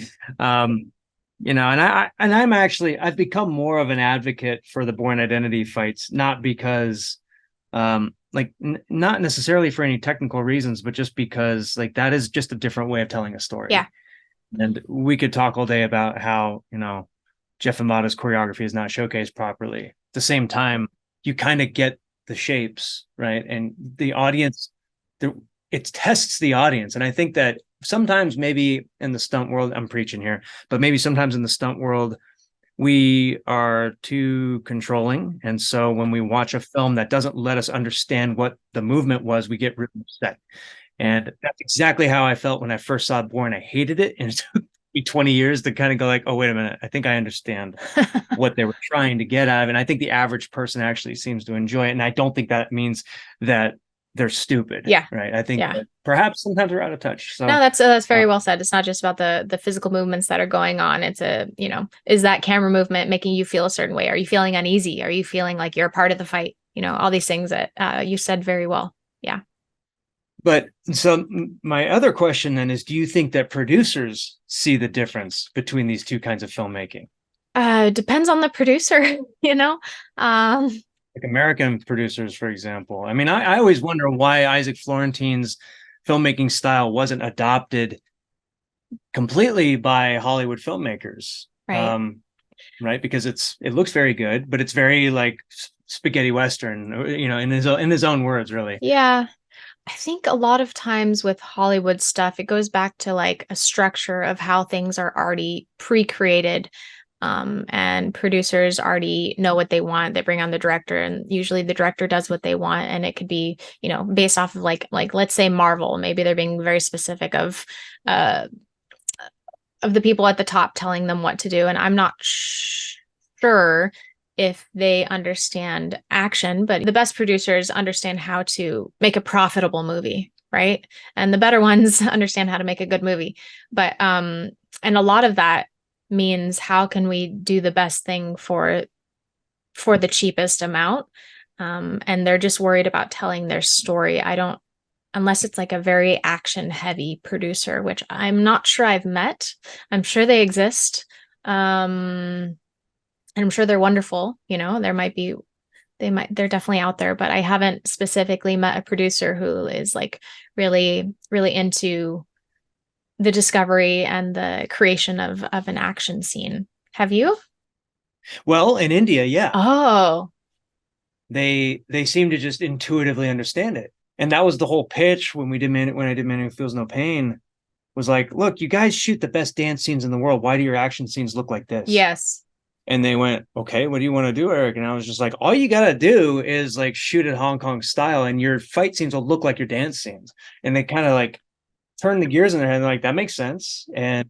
and I've become more of an advocate for the Born Identity fights, not because not necessarily for any technical reasons, but just because like that is just a different way of telling a story. Yeah. And we could talk all day about how, Jeff Amada's choreography is not showcased properly. At the same time, you kind of get the shapes, right? And the audience, it tests the audience. And I think that sometimes maybe in the stunt world, I'm preaching here, but maybe sometimes in the stunt world, we are too controlling. And so when we watch a film that doesn't let us understand what the movement was, we get really upset. And that's exactly how I felt when I first saw Born. I hated it. And it took me 20 years to kind of go like, oh, wait a minute. I think I understand what they were trying to get out of it. And I think the average person actually seems to enjoy it. And I don't think that means that they're stupid. Yeah. Right. I think that perhaps sometimes they're out of touch. So no, that's very well said. It's not just about the physical movements that are going on. It's is that camera movement making you feel a certain way? Are you feeling uneasy? Are you feeling like you're a part of the fight? All these things that you said very well. Yeah. But so my other question then is, do you think that producers see the difference between these two kinds of filmmaking? Depends on the producer, Like American producers, for example. I mean, I always wonder why Isaac Florentine's filmmaking style wasn't adopted completely by Hollywood filmmakers. Right. Right. Because it looks very good, but it's very like spaghetti Western, in his own words, really. Yeah. I think a lot of times with Hollywood stuff, it goes back to like a structure of how things are already pre-created. And producers already know what they want. They bring on the director, and usually the director does what they want. And it could be, based off of like let's say Marvel. Maybe they're being very specific uh of the people at the top telling them what to do. And I'm not sure if they understand action, but the best producers understand how to make a profitable movie, right? And the better ones understand how to make a good movie. But and a lot of that means how can we do the best thing for the cheapest amount. And they're just worried about telling their story. I don't, unless it's like a very action heavy producer, which I'm not sure I've met. I'm sure they exist. And I'm sure they're wonderful. They're definitely out there, but I haven't specifically met a producer who is like really, really into the discovery and the creation of an action scene. Have you? Well, in India, yeah. Oh, They seem to just intuitively understand it. And that was the whole pitch when I did Man Who Feels No Pain, was like, look, you guys shoot the best dance scenes in the world. Why do your action scenes look like this? yes. And they went, okay, what do you want to do, Eric? And I was just like, all you got to do is like shoot it Hong Kong style and your fight scenes will look like your dance scenes. And they kind of like turn the gears in their head and like, that makes sense. And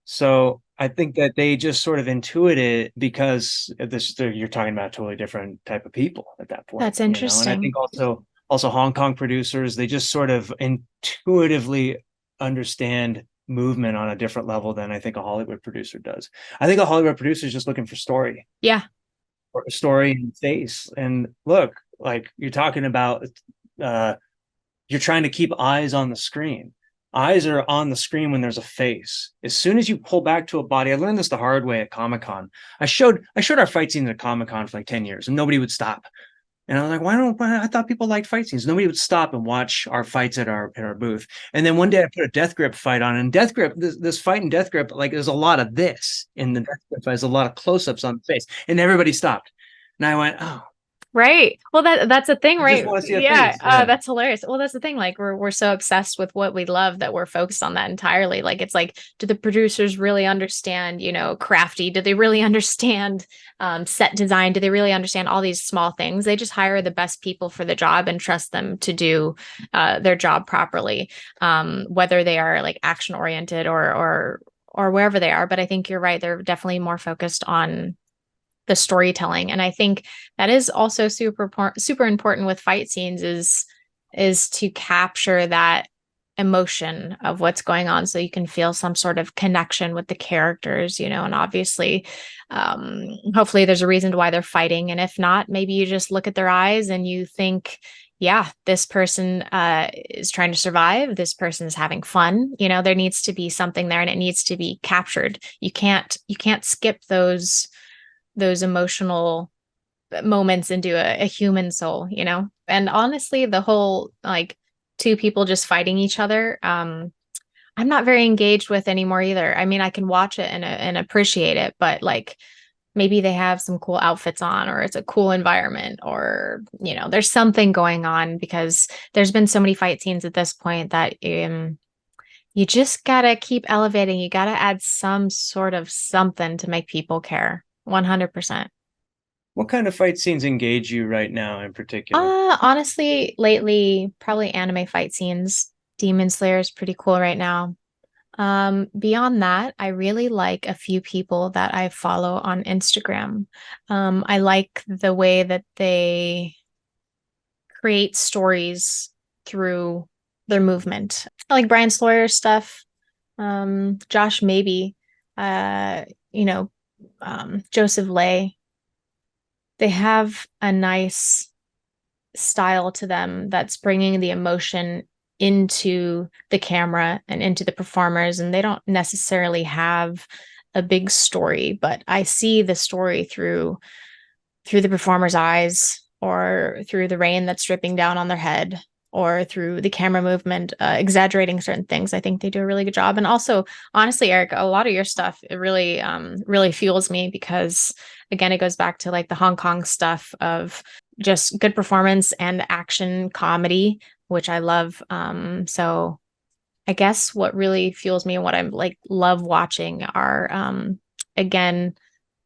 so I think that they just sort of intuit it because you're talking about a totally different type of people at that point. That's interesting. And I think also Hong Kong producers, they just sort of intuitively understand movement on a different level than I think a Hollywood producer does. I think a Hollywood producer is just looking for story. Yeah. Or story and face. And look, like you're talking about, you're trying to keep eyes on the screen. Eyes are on the screen when there's a face. As soon as you pull back to a body, I learned this the hard way at Comic-Con. I showed our fight scenes at Comic-Con for like 10 years and nobody would stop. And I was like, I thought people liked fight scenes. Nobody would stop and watch our fights at our booth. And then one day I put a Death Grip fight on, and Death Grip, this fight in Death Grip, like there's a lot of this in the Death Grip fight. There's a lot of close-ups on the face. And everybody stopped. And I went, oh. Right. Well, that's a thing, right? Yeah. That's hilarious. Well, that's the thing. Like we're so obsessed with what we love that we're focused on that entirely. Like it's like, do the producers really understand, crafty? Do they really understand set design? Do they really understand all these small things? They just hire the best people for the job and trust them to do their job properly, whether they are like action oriented or wherever they are. But I think you're right. They're definitely more focused on the storytelling. And I think that is also super important with fight scenes is to capture that emotion of what's going on so you can feel some sort of connection with the characters, and obviously hopefully there's a reason why they're fighting. And if not, maybe you just look at their eyes and you think, yeah, this person is trying to survive. This person is having fun. There needs to be something there and it needs to be captured. You can't skip those emotional moments into a human soul, and honestly, the whole like two people just fighting each other, I'm not very engaged with anymore either. I mean, I can watch it and appreciate it, but like maybe they have some cool outfits on or it's a cool environment or, there's something going on, because there's been so many fight scenes at this point that you just gotta keep elevating. You gotta add some sort of something to make people care. 100%. What kind of fight scenes engage you right now in particular? Honestly, lately, probably anime fight scenes. Demon Slayer is pretty cool right now. Beyond that, I really like a few people that I follow on Instagram. I like the way that they create stories through their movement. I like Brian Sawyer's stuff. Josh Maybe, Joseph Lay. They have a nice style to them that's bringing the emotion into the camera and into the performers, and they don't necessarily have a big story, but I see the story through the performer's eyes, or through the rain that's dripping down on their head, or through the camera movement, exaggerating certain things. I think they do a really good job. And also, honestly, Eric, a lot of your stuff, it really, really fuels me, because again, it goes back to like the Hong Kong stuff of just good performance and action comedy, which I love. So I guess what really fuels me and what I'm like love watching are, again,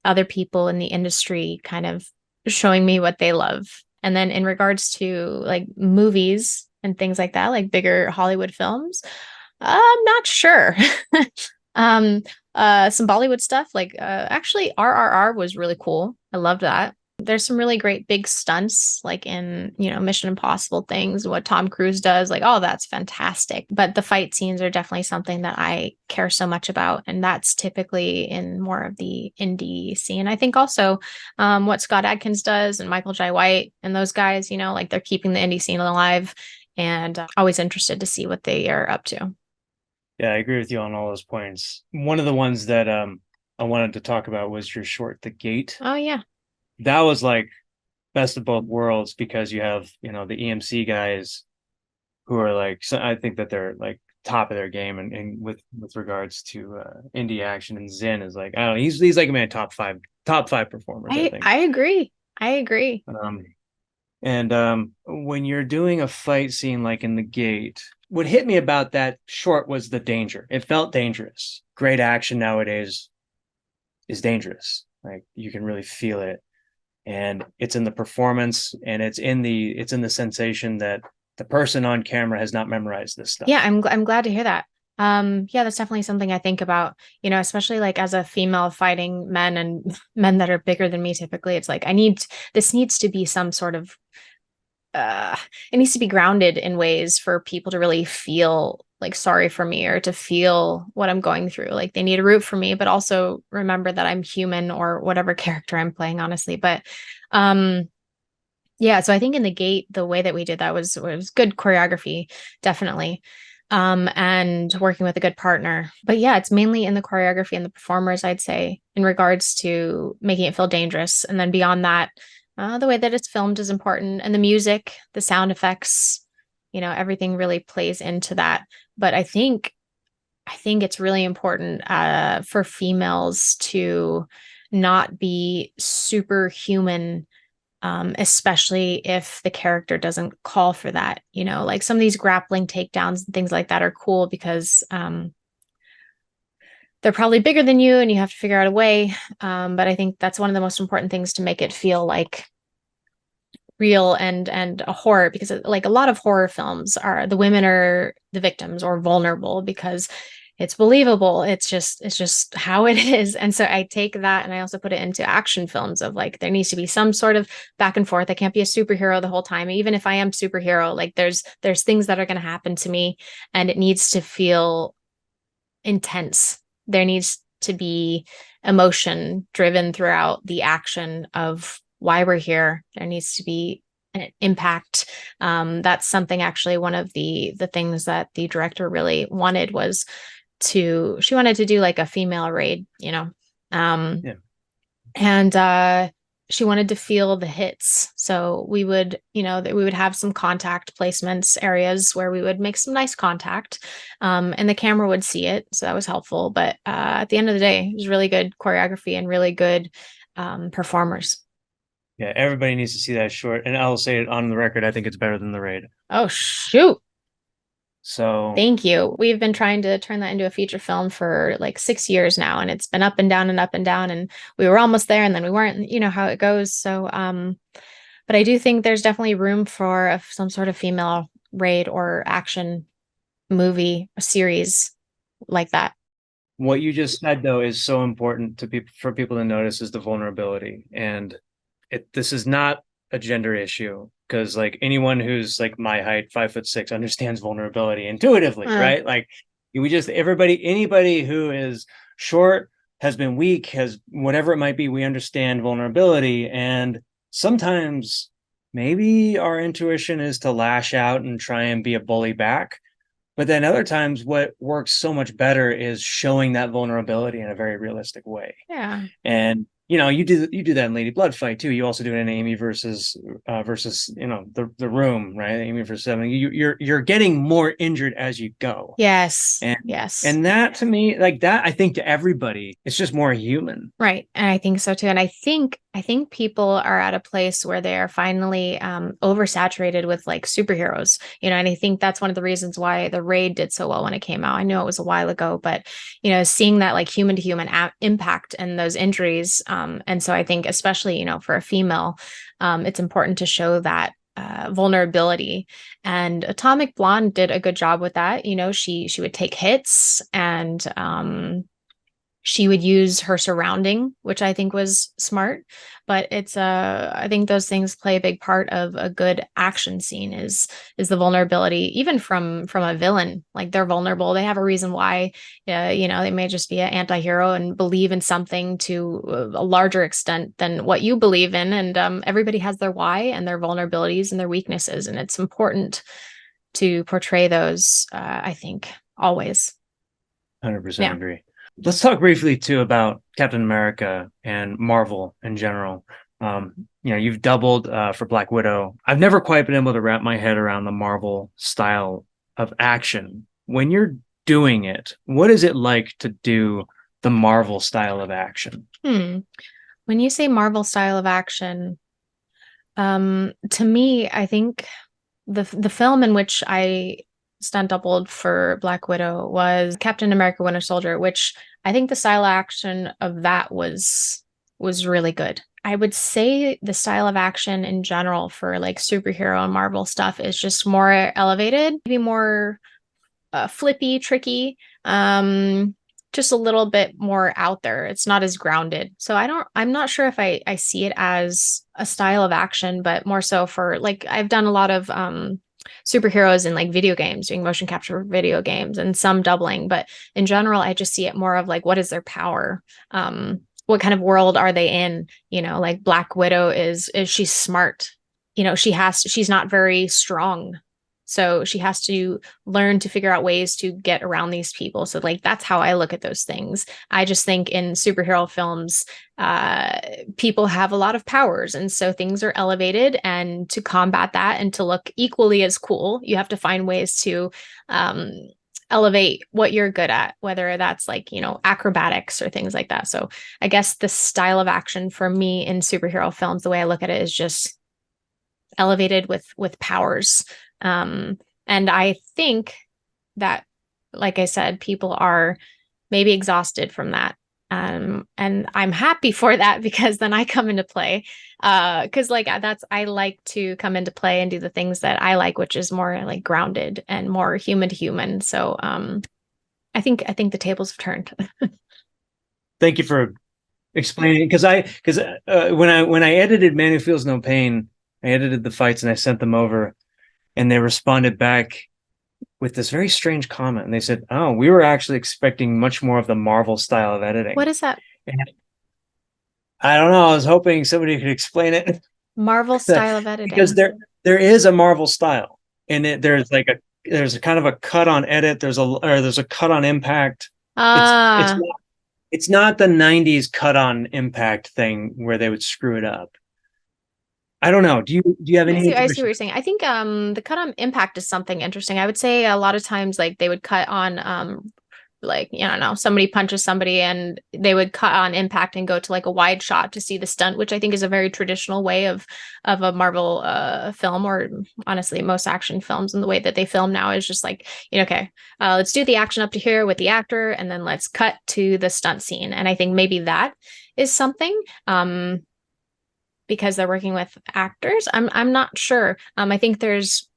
other people in the industry kind of showing me what they love. And then in regards to like movies and things like that, like bigger Hollywood films, I'm not sure. um, some Bollywood stuff, like actually RRR was really cool. I loved that. There's some really great big stunts, like in, Mission Impossible things, what Tom Cruise does, like, oh, that's fantastic. But the fight scenes are definitely something that I care so much about. And that's typically in more of the indie scene. I think also what Scott Adkins does and Michael Jai White and those guys, like they're keeping the indie scene alive, and always interested to see what they are up to. Yeah, I agree with you on all those points. One of the ones that I wanted to talk about was your short, The Gate. Oh, yeah. That was like best of both worlds because you have, the EMC guys who are like, so I think that they're like top of their game and with regards to indie action, and Zen is like, I don't know, he's like my top five performers, I think. I agree. I agree. And when you're doing a fight scene like in The Gate, what hit me about that short was the danger. It felt dangerous. Great action nowadays is dangerous. Like you can really feel it. And it's in the performance, and it's in the sensation that the person on camera has not memorized this stuff. Yeah, I'm glad to hear that. Yeah, that's definitely something I think about, especially like as a female fighting men and men that are bigger than me typically. It's like this needs to be some sort of it needs to be grounded in ways for people to really feel like sorry for me or to feel what I'm going through. Like they need to root for me, but also remember that I'm human or whatever character I'm playing, honestly. But yeah, so I think in The Gate, the way that we did that was good choreography, definitely. And working with a good partner. But yeah, it's mainly in the choreography and the performers, I'd say, in regards to making it feel dangerous. And then beyond that, the way that it's filmed is important, and the music, the sound effects, everything really plays into that. But I think it's really important for females to not be superhuman, especially if the character doesn't call for that. Like some of these grappling takedowns and things like that are cool because they're probably bigger than you and you have to figure out a way. But I think that's one of the most important things to make it feel like real and a horror, because like a lot of horror films are the women are the victims or vulnerable because it's believable. It's just how it is. And so I take that and I also put it into action films of like, there needs to be some sort of back and forth. I can't be a superhero the whole time. Even if I am superhero, like there's things that are going to happen to me and it needs to feel intense. There needs to be emotion driven throughout the action of why we're here. There needs to be an impact. That's something actually one of the things that the director really wanted was she wanted to do like a female raid, Yeah. And she wanted to feel the hits. So we would, that we would have some contact placements, areas where we would make some nice contact, and the camera would see it. So that was helpful. But at the end of the day, it was really good choreography and really good performers. Yeah, everybody needs to see that short. And I'll say it on the record, I think it's better than The Raid. Oh, shoot. So Thank you. We've been trying to turn that into a feature film for like 6 years now, and it's been up and down and up and down, and we were almost there and then we weren't, how it goes. So, but I do think there's definitely room for some sort of female raid or action movie, a series like that. what you just said though is so important to people for people to notice is the vulnerability. And this is not a gender issue, because like anyone who's like my height, 5'6", understands vulnerability intuitively, right? Like anybody who is short, has been weak, has whatever it might be, we understand vulnerability. And sometimes maybe our intuition is to lash out and try and be a bully back. But then other times what works so much better is showing that vulnerability in a very realistic way. Yeah. And you do that in Lady Bloodfight too. You also do it in Amy versus the Room, right? Amy versus Seven. You're getting more injured as you go. Yes. And yes. And that to me, like that, I think to everybody, it's just more human. Right. And I think so too. And I think I think people are at a place where they are finally oversaturated with like superheroes, and I think that's one of the reasons why The Raid did so well when it came out. I know it was a while ago, but seeing that like human to human impact and those injuries, and so I think especially for a female, it's important to show that vulnerability. And Atomic Blonde did a good job with that. She would take hits, and she would use her surrounding, which I think was smart. But I think those things play a big part of a good action scene is the vulnerability, even from a villain. Like they're vulnerable. They have a reason why. They may just be an anti-hero and believe in something to a larger extent than what you believe in. And everybody has their why and their vulnerabilities and their weaknesses. And it's important to portray those, I think, always. 100% agree. Let's talk briefly too about Captain America and Marvel in general. You've doubled for Black Widow. I've never quite been able to wrap my head around the Marvel style of action. When you're doing it, what is it like to do the Marvel style of action? When you say Marvel style of action, to me, I think the film in which I stunt doubled for Black Widow was Captain America Winter Soldier, which I think the style of action of that was really good. I would say the style of action in general for like superhero and Marvel stuff is just more elevated, maybe more flippy, tricky, just a little bit more out there. It's not as grounded. So I'm not sure if I see it as a style of action, but more so for like, I've done a lot of superheroes in like video games, doing motion capture video games and some doubling. But in general, I just see it more of like, what is their power? What kind of world are they in? Like Black Widow is she's smart. She's not very strong. So she has to learn to figure out ways to get around these people. So like, that's how I look at those things. I just think in superhero films, people have a lot of powers. And so things are elevated, and to combat that and to look equally as cool, you have to find ways to, elevate what you're good at, whether that's like, acrobatics or things like that. So I guess the style of action for me in superhero films, the way I look at it is just elevated with powers. And I think that, like I said, people are maybe exhausted from that. And I'm happy for that, because then I come into play. Because like I like to come into play and do the things that I like, which is more like grounded and more human to human. So I think the tables have turned. Thank you for explaining, because when I edited Man Who Feels No Pain, I edited the fights and I sent them over, and they responded back with this very strange comment. And they said, "Oh, we were actually expecting much more of the Marvel style of editing." What is that? And I don't know. I was hoping somebody could explain it. Marvel style of editing. Because there is a Marvel style, and there's a kind of a cut on edit. There's a cut on impact. It's not the 90s cut on impact thing where they would screw it up. I don't know. Do you have any? I see what you're saying. I think the cut on impact is something interesting. I would say a lot of times like they would cut on like, I don't know, somebody punches somebody and they would cut on impact and go to like a wide shot to see the stunt, which I think is a very traditional way of a Marvel film, or honestly most action films, and the way that they film now is just like, okay, let's do the action up to here with the actor and then let's cut to the stunt scene. And I think maybe that is something because they're working with actors. I'm not sure. I think there's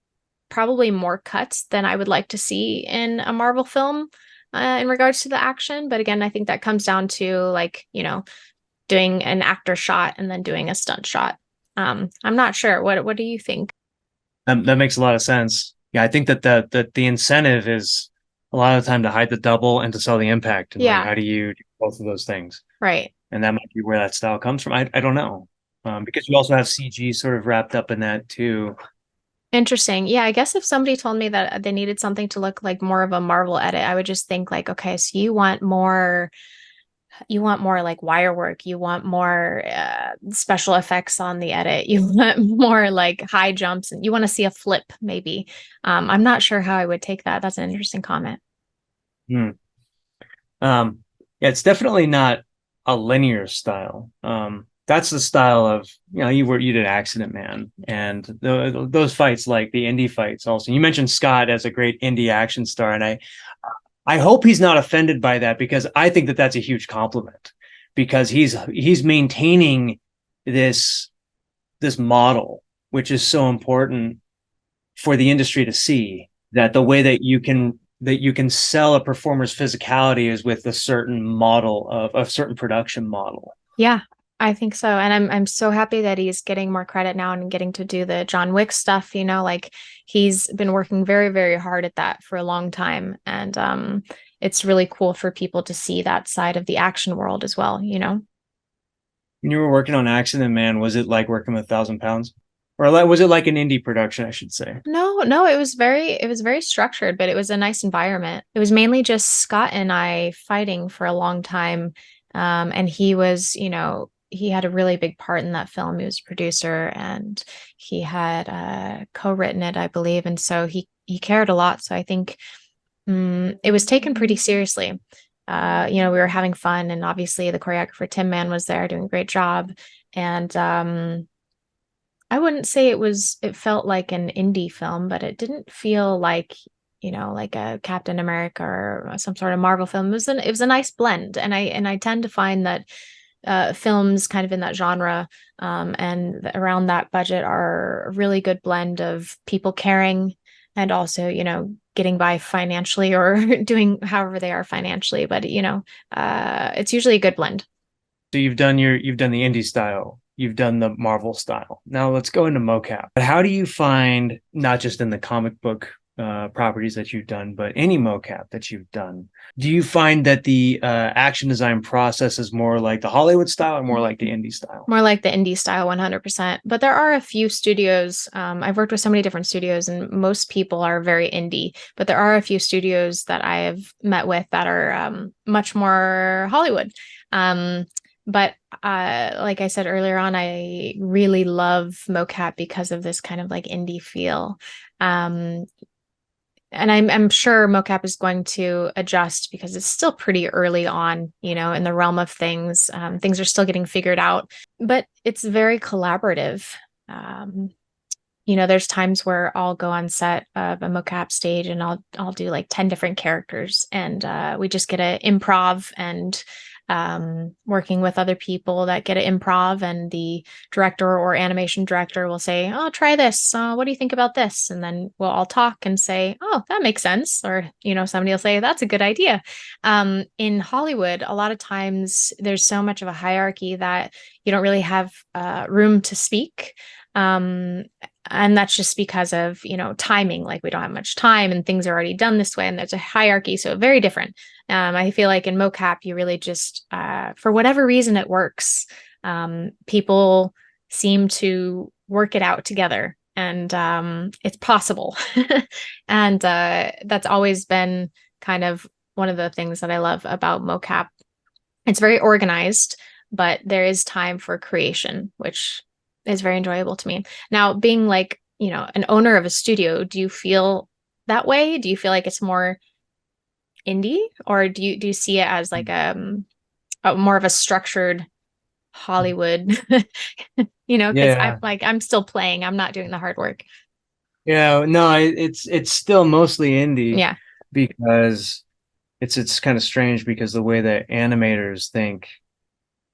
probably more cuts than I would like to see in a Marvel film in regards to the action. But again, I think that comes down to like, doing an actor shot and then doing a stunt shot. I'm not sure. What do you think? That makes a lot of sense. Yeah, I think that the incentive is a lot of the time to hide the double and to sell the impact. And like, how do you do both of those things? Right. And that might be where that style comes from. I don't know. Because you also have CG sort of wrapped up in that too. Interesting. Yeah, I guess if somebody told me that they needed something to look like more of a Marvel edit, I would just think like, okay, so you want more like wire work, you want more special effects on the edit, you want more like high jumps, and you want to see a flip maybe. I'm not sure how I would take that. That's an interesting comment. Yeah, it's definitely not a linear style. That's the style of, you did Accident Man, and those fights, like the indie fights. Also, you mentioned Scott as a great indie action star, and I hope he's not offended by that, because I think that that's a huge compliment, because he's maintaining this model, which is so important for the industry to see, that the way that you can sell a performer's physicality is with a certain model of a certain production model. Yeah, I think so. And I'm so happy that he's getting more credit now and getting to do the John Wick stuff, like he's been working very, very hard at that for a long time. And it's really cool for people to see that side of the action world as well. When you were working on Accident Man, was it like working with 1,000 Pounds? Or was it like an indie production, I should say? No, it was very structured, but it was a nice environment. It was mainly just Scott and I fighting for a long time. And he was, he had a really big part in that film. He was a producer and he had co-written it, I believe. And so he cared a lot. So I think it was taken pretty seriously. We were having fun, and obviously the choreographer Tim Mann was there doing a great job. And I wouldn't say it felt like an indie film, but it didn't feel like, like a Captain America or some sort of Marvel film. It was a nice blend. And I tend to find that films kind of in that genre and around that budget are a really good blend of people caring and also, getting by financially or doing however they are financially. But, it's usually a good blend. So you've done the indie style, you've done the Marvel style. Now let's go into mocap. How do you find, not just in the comic book properties that you've done, but any mocap that you've done, do you find that the action design process is more like the Hollywood style or more like the indie style? More like the indie style, 100%. But there are a few studios. I've worked with so many different studios, and most people are very indie. But there are a few studios that I have met with that are much more Hollywood. But like I said earlier on, I really love mocap because of this kind of like indie feel. And I'm sure mocap is going to adjust because it's still pretty early on, in the realm of things. Things are still getting figured out, but it's very collaborative. There's times where I'll go on set of a mocap stage and I'll do like 10 different characters, and we just get to improv and working with other people that get to improv, and the director or animation director will say, "Oh, try this. What do you think about this?" And then we'll all talk and say, "Oh, that makes sense." Or, somebody will say, "That's a good idea." In Hollywood, a lot of times there's so much of a hierarchy that you don't really have room to speak. And that's just because of, timing. Like we don't have much time and things are already done this way, and there's a hierarchy. So very different. I feel like in mocap, you really just, for whatever reason, it works. People seem to work it out together, and it's possible. And that's always been kind of one of the things that I love about mocap. It's very organized, but there is time for creation, which is very enjoyable to me. Now, being like, an owner of a studio, do you feel that way? Do you feel like it's more indie, or do you see it as like a more of a structured Hollywood? Because Yeah. I'm still playing. I'm not doing the hard work. Yeah, no, it's still mostly indie, Yeah. because it's kind of strange, because the way that animators think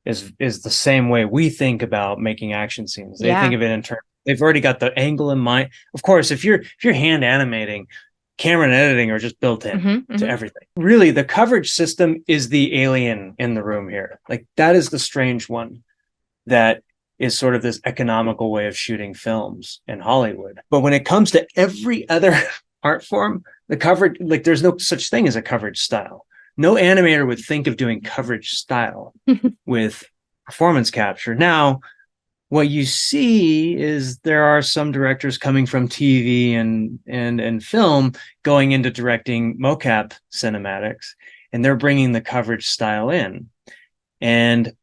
is the same way we think about making action scenes. They Yeah. think of it in terms, they've already got the angle in mind. Of course, if you're hand animating, camera and editing are just built in to everything. Really, the coverage system is the alien in the room here. Like, that is the strange one, that is sort of this economical way of shooting films in Hollywood. But when it comes to every other art form, the coverage, like, there's no such thing as a coverage style. No animator would think of doing coverage style with performance capture. Now, what you see is there are some directors coming from TV and film going into directing mocap cinematics, and they're bringing the coverage style in. And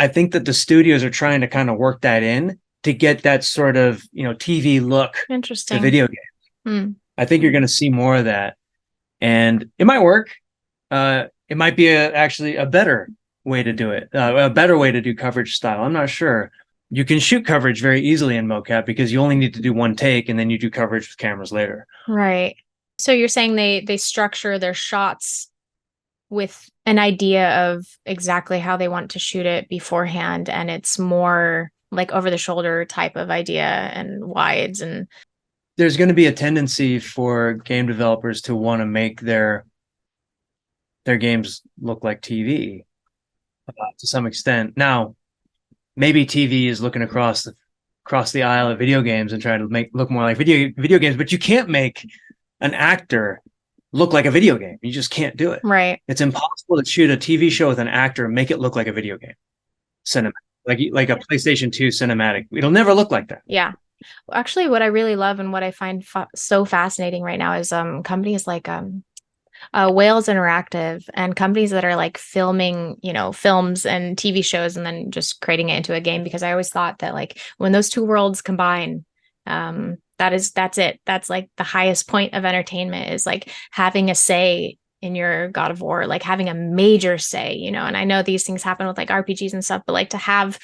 I think that the studios are trying to kind of work that in to get that sort of, TV look to video games. I think you're going to see more of that, and it might work. It might be actually a better way to do it, a better way to do coverage style. I'm not sure. You can shoot coverage very easily in mocap because you only need to do one take and then you do coverage with cameras later. Right. So you're saying they structure their shots with an idea of exactly how they want to shoot it beforehand, and it's more like over the shoulder type of idea and wides. And there's going to be a tendency for game developers to want to make their games look like TV to some extent. Now, maybe TV is looking across the aisle of video games and trying to make look more like video games, but you can't make an actor look like a video game. You just can't do it. Right. It's impossible to shoot a TV show with an actor and make it look like a video game cinematic, like a PlayStation 2 cinematic. It'll never look like that. Yeah. Actually, what I really love and what I find so fascinating right now is companies like Wales Interactive and companies that are like filming, films and TV shows and then just creating it into a game, because I always thought that like when those two worlds combine, that's it. That's like the highest point of entertainment, is like having a say in your God of War, like having a major say, and I know these things happen with like RPGs and stuff, but like to have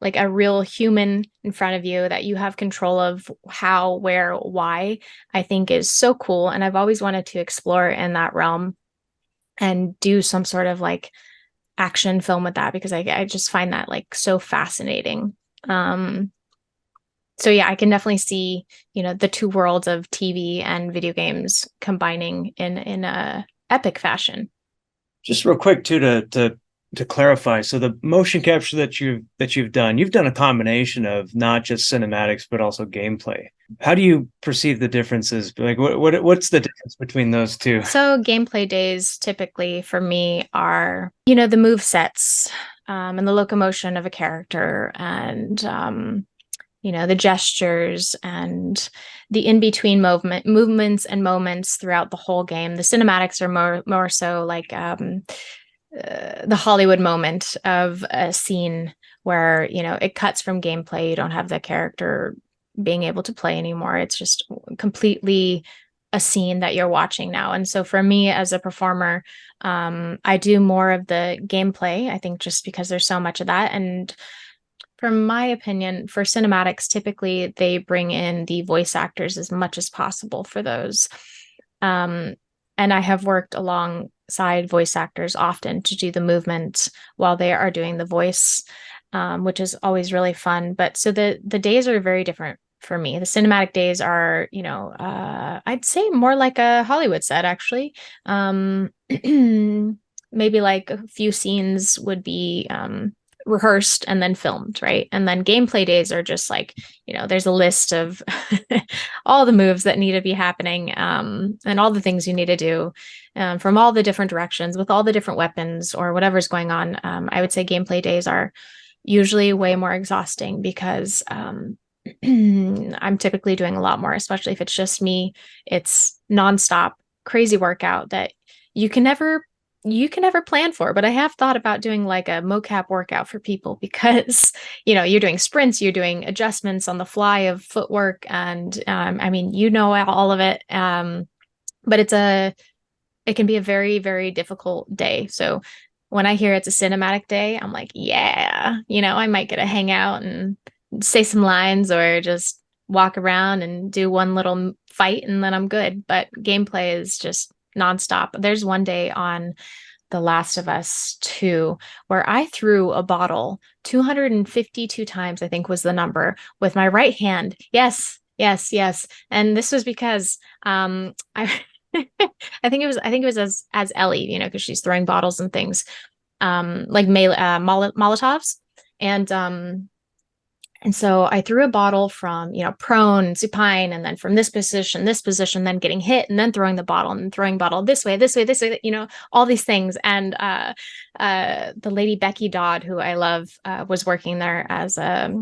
like a real human in front of you that you have control of how, where, why, I think is so cool. And I've always wanted to explore in that realm and do some sort of like action film with that, because I just find that like so fascinating. So yeah, I can definitely see, the two worlds of TV and video games combining in a epic fashion. Just real quick too, to clarify, so the motion capture that you've done a combination of not just cinematics but also gameplay. How do you perceive the differences? Like what's the difference between those two? So gameplay days typically for me are, the move sets, and the locomotion of a character, and the gestures and the in-between movements and moments throughout the whole game. The cinematics are more so like the Hollywood moment of a scene where, it cuts from gameplay. You don't have the character being able to play anymore. It's just completely a scene that you're watching now. And so for me as a performer, I do more of the gameplay, I think, just because there's so much of that. And from my opinion, for cinematics, typically they bring in the voice actors as much as possible for those. And I have worked alongside voice actors often to do the movement while they are doing the voice, which is always really fun. But so the days are very different for me. The cinematic days are, I'd say more like a Hollywood set, actually. Maybe like a few scenes would be rehearsed and then filmed, right? And then gameplay days are just like, there's a list of all the moves that need to be happening, and all the things you need to do from all the different directions with all the different weapons or whatever's going on. I would say gameplay days are usually way more exhausting because I'm typically doing a lot more, especially if it's just me. It's nonstop, crazy workout that you can never plan for. But I have thought about doing like a mocap workout for people because, you're doing sprints, you're doing adjustments on the fly of footwork. And I mean, all of it. But it can be a very, very difficult day. So when I hear it's a cinematic day, I'm like, yeah, I might get to hang out and say some lines or just walk around and do one little fight and then I'm good. But gameplay is just nonstop. There's one day on The Last of Us 2 where I threw a bottle 252 times, I think was the number, with my right hand. Yes. And this was because I I think it was as Ellie, because she's throwing bottles and things, like Molotovs. And so I threw a bottle from, prone, supine, and then from this position, then getting hit, and then throwing the bottle, and throwing bottle this way, all these things. And the lady Becky Dodd, who I love, was working there as a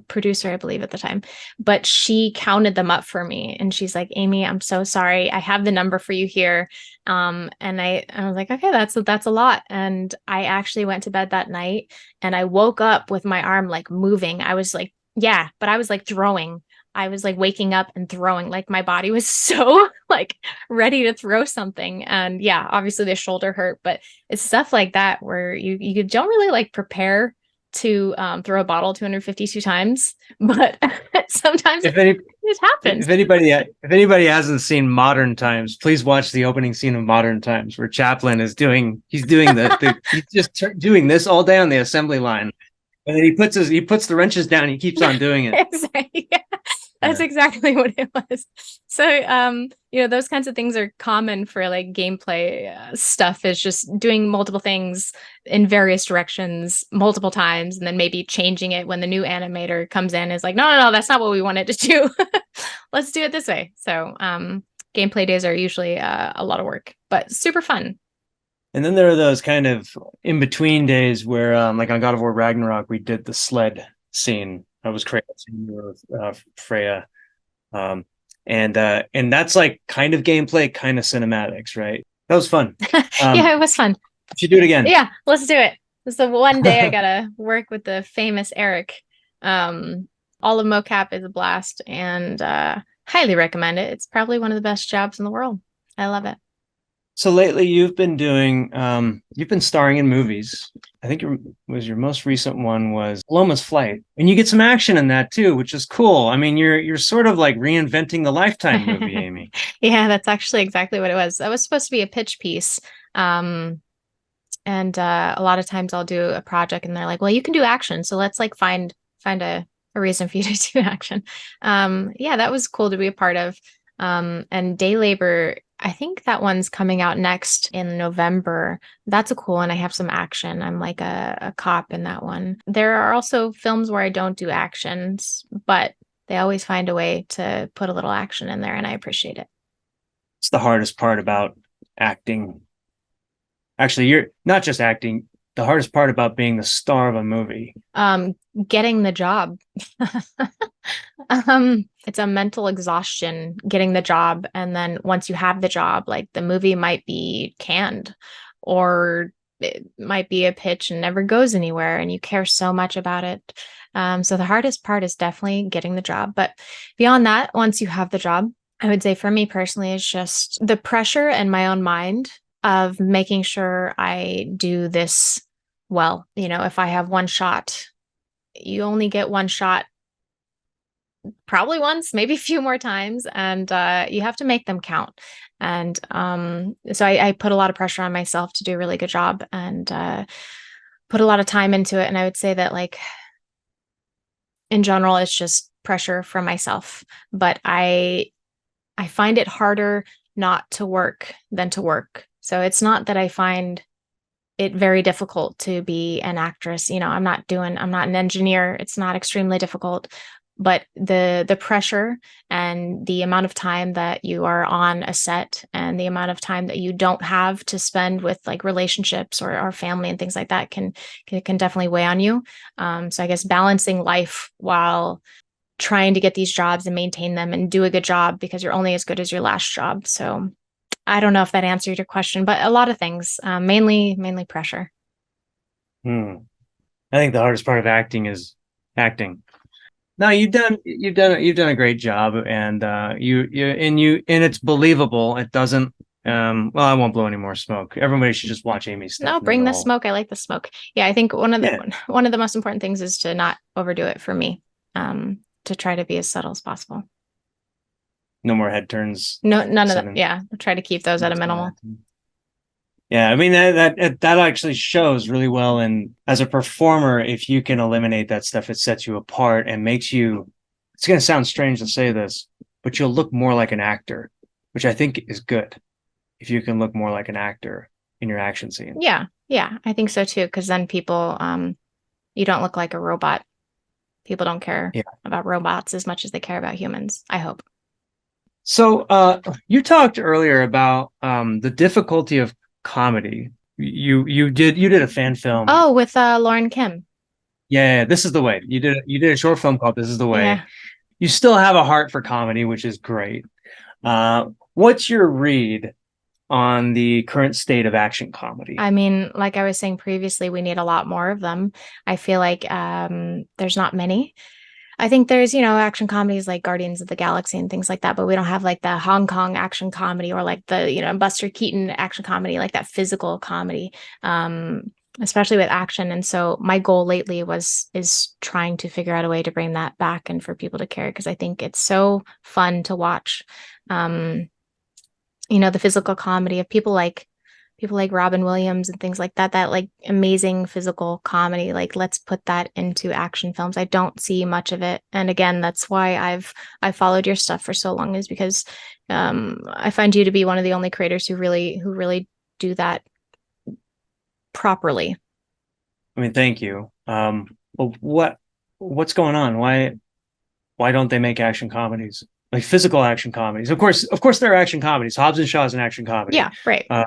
producer, I believe, at the time. But she counted them up for me, and she's like, "Amy, I'm so sorry. I have the number for you here." And I was like, "Okay, that's a lot." And I actually went to bed that night, and I woke up with my arm like moving. I was like, "Yeah," but I was like throwing. I was like waking up and throwing, like my body was so like ready to throw something. And yeah, obviously the shoulder hurt, but it's stuff like that where you don't really like prepare to throw a bottle 252 times, but sometimes If any, it happens. if anybody hasn't seen Modern Times, please watch the opening scene of Modern Times where Chaplin is he's doing he's just doing this all day on the assembly line, and then he puts the wrenches down. And he keeps on doing it. Exactly. Yeah. That's exactly what it was. So, those kinds of things are common for like gameplay stuff, is just doing multiple things in various directions multiple times, and then maybe changing it when the new animator comes in, is like, no, that's not what we wanted to do. Let's do it this way. So, gameplay days are usually a lot of work, but super fun. And then there are those kind of in between days where, like on God of War Ragnarok, we did the sled scene. That was crazy with Freya, and that's like kind of gameplay, kind of cinematics, right? That was fun. Yeah, it was fun. Should do it again. Yeah, let's do it. This is the one day I gotta work with the famous Eric. All of mocap is a blast, and highly recommend it. It's probably one of the best jobs in the world. I love it. So lately, you've been starring in movies. I think your most recent one was Loma's Flight, and you get some action in that too, which is cool. I mean, you're sort of like reinventing the Lifetime movie, Amy. Yeah, that's actually exactly what it was. That was supposed to be a pitch piece. And a lot of times I'll do a project and they're like, well, you can do action. So let's like find a reason for you to do action. Yeah, that was cool to be a part of. And Day Labor, I think that one's coming out next in November. That's a cool one. I have some action. I'm like a cop in that one. There are also films where I don't do actions, but they always find a way to put a little action in there, and I appreciate it. It's the hardest part about acting. Actually, you're not just acting. The hardest part about being the star of a movie. Getting the job. It's a mental exhaustion getting the job. And then once you have the job, like the movie might be canned, or it might be a pitch and never goes anywhere, and you care so much about it. So the hardest part is definitely getting the job. But beyond that, once you have the job, I would say for me personally, it's just the pressure in my own mind of making sure I do this well. If I have one shot, you only get one shot, probably once, maybe a few more times, and you have to make them count. And so I put a lot of pressure on myself to do a really good job, and put a lot of time into it. And I would say that, like, in general, it's just pressure from myself. But I find it harder not to work than to work. So it's not that I find it very difficult to be an actress. I'm not an engineer. It's not extremely difficult, but the pressure and the amount of time that you are on a set, and the amount of time that you don't have to spend with like relationships or family and things like that can definitely weigh on you. So I guess balancing life while trying to get these jobs and maintain them and do a good job, because you're only as good as your last job. So I don't know if that answered your question, but a lot of things, mainly pressure. I think the hardest part of acting is acting. No, you've done a great job, and and it's believable. It doesn't. Well, I won't blow any more smoke. Everybody should just watch Amy's stuff. No, bring the smoke. I like the smoke. Yeah, I think one of the most important things is to not overdo it for me. To try to be as subtle as possible. No more head turns. No, none of that. Yeah, we'll try to keep those at a minimal. Yeah, I mean that actually shows really well. And as a performer, if you can eliminate that stuff, it sets you apart and makes you. It's going to sound strange to say this, but you'll look more like an actor, which I think is good. If you can look more like an actor in your action scene. Yeah, I think so too. Because then people, you don't look like a robot. People don't care about robots as much as they care about humans, I hope. So you talked earlier about the difficulty of comedy. You did a fan film. Oh, with Lauren Kim. Yeah, This Is the Way. You did a short film called This Is the Way. Yeah. You still have a heart for comedy, which is great. What's your read on the current state of action comedy? I mean, like I was saying previously, we need a lot more of them. I feel like there's not many. I think there's, action comedies like Guardians of the Galaxy and things like that, but we don't have like the Hong Kong action comedy or like the, Buster Keaton action comedy, like that physical comedy, especially with action. And so my goal lately is trying to figure out a way to bring that back and for people to care because I think it's so fun to watch. Um, the physical comedy of people like Robin Williams and things like that, that like amazing physical comedy. Like, let's put that into action films. I don't see much of it. And again, that's why I've followed your stuff for so long, is because I find you to be one of the only creators who really do that properly. I mean, thank you. Well, what's going on? Why don't they make action comedies? Like physical action comedies. Of course there are action comedies. Hobbs and Shaw is an action comedy. Yeah, right. Uh,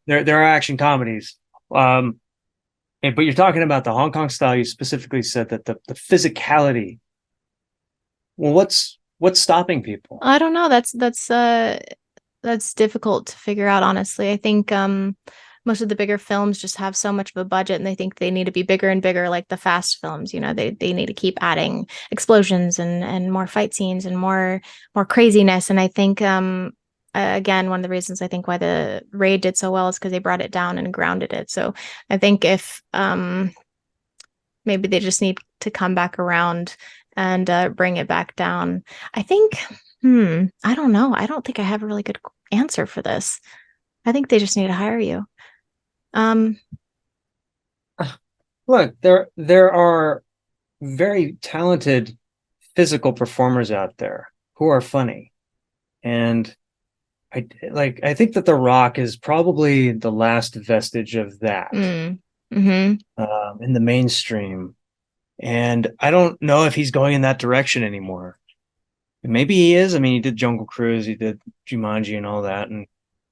there are action comedies. But you're talking about the Hong Kong style. You specifically said that the physicality. Well, what's stopping people? I don't know. That's difficult to figure out, honestly. I think most of the bigger films just have so much of a budget and they think they need to be bigger and bigger, like the fast films. They need to keep adding explosions and more fight scenes and more craziness. And I think again, one of the reasons I think why the Raid did so well is because they brought it down and grounded it. So I think if maybe they just need to come back around and bring it back down. I think, I don't know. I don't think I have a really good answer for this. I think they just need to hire you. Um, Look, there are very talented physical performers out there who are funny, and I think that The Rock is probably the last vestige of that mm, mm-hmm. in the mainstream. And I don't know if he's going in that direction anymore. Maybe he is. I mean, he did Jungle Cruise, he did Jumanji and all that, and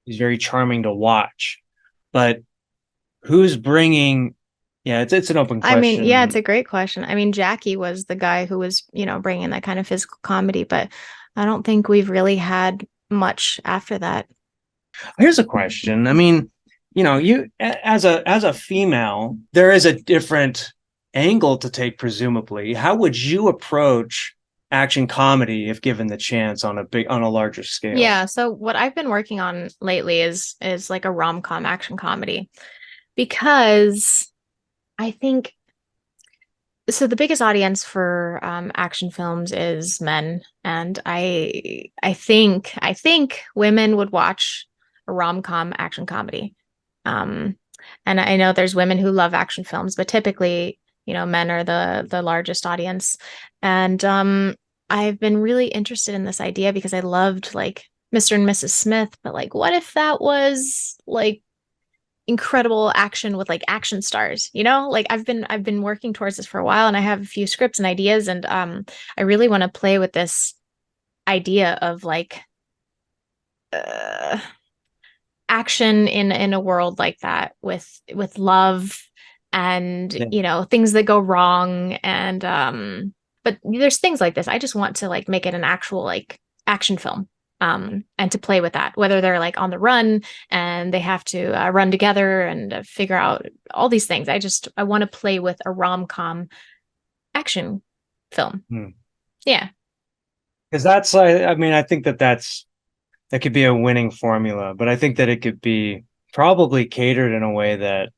he's very charming to watch. But who's bringing? Yeah, it's an open I mean, yeah, it's question. a great question. I mean, Jackie was the guy who was, bringing that kind of physical comedy, but I don't think we've really had much after that. Here's a question. I mean, you as a female, there is a different angle to take, presumably. How would you approach action comedy if given the chance on a larger scale? Yeah, so what I've been working on lately is like a rom-com action comedy because I think so the biggest audience for action films is men, and I think women would watch a rom-com action comedy. Um, and I know there's women who love action films, but typically, men are the largest audience. And I've been really interested in this idea because I loved like Mr. and Mrs. Smith, but like, what if that was like incredible action with like action stars, like I've been working towards this for a while and I have a few scripts and ideas and I really want to play with this idea of like uh, action in a world like that with love and Yeah. things that go wrong and but there's things like this. I just want to like make it an actual like action film, and to play with that, whether they're like on the run and they have to run together and figure out all these things. I want to play with a rom-com action film. Hmm. Yeah. Because I mean, I think that could be a winning formula, but I think that it could be probably catered in a way that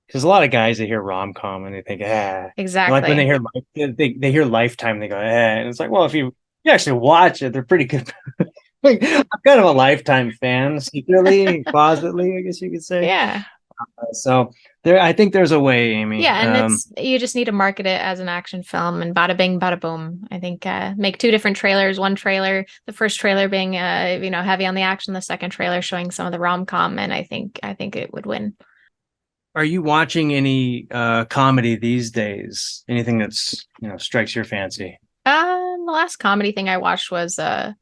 because a lot of guys they hear rom com and they think like when they Exactly. hear they hear Lifetime they go and it's like well if you actually watch it they're pretty good. Like, I'm kind of a Lifetime fan secretly closetly I guess you could say. Yeah. So there I think there's a way, Amy. Yeah, and it's you just need to market it as an action film and bada bing, bada boom. I think make two different trailers, one trailer, the first trailer being heavy on the action, the second trailer showing some of the rom-com, and I think it would win. Are you watching any comedy these days? Anything that's strikes your fancy? The last comedy thing I watched was uh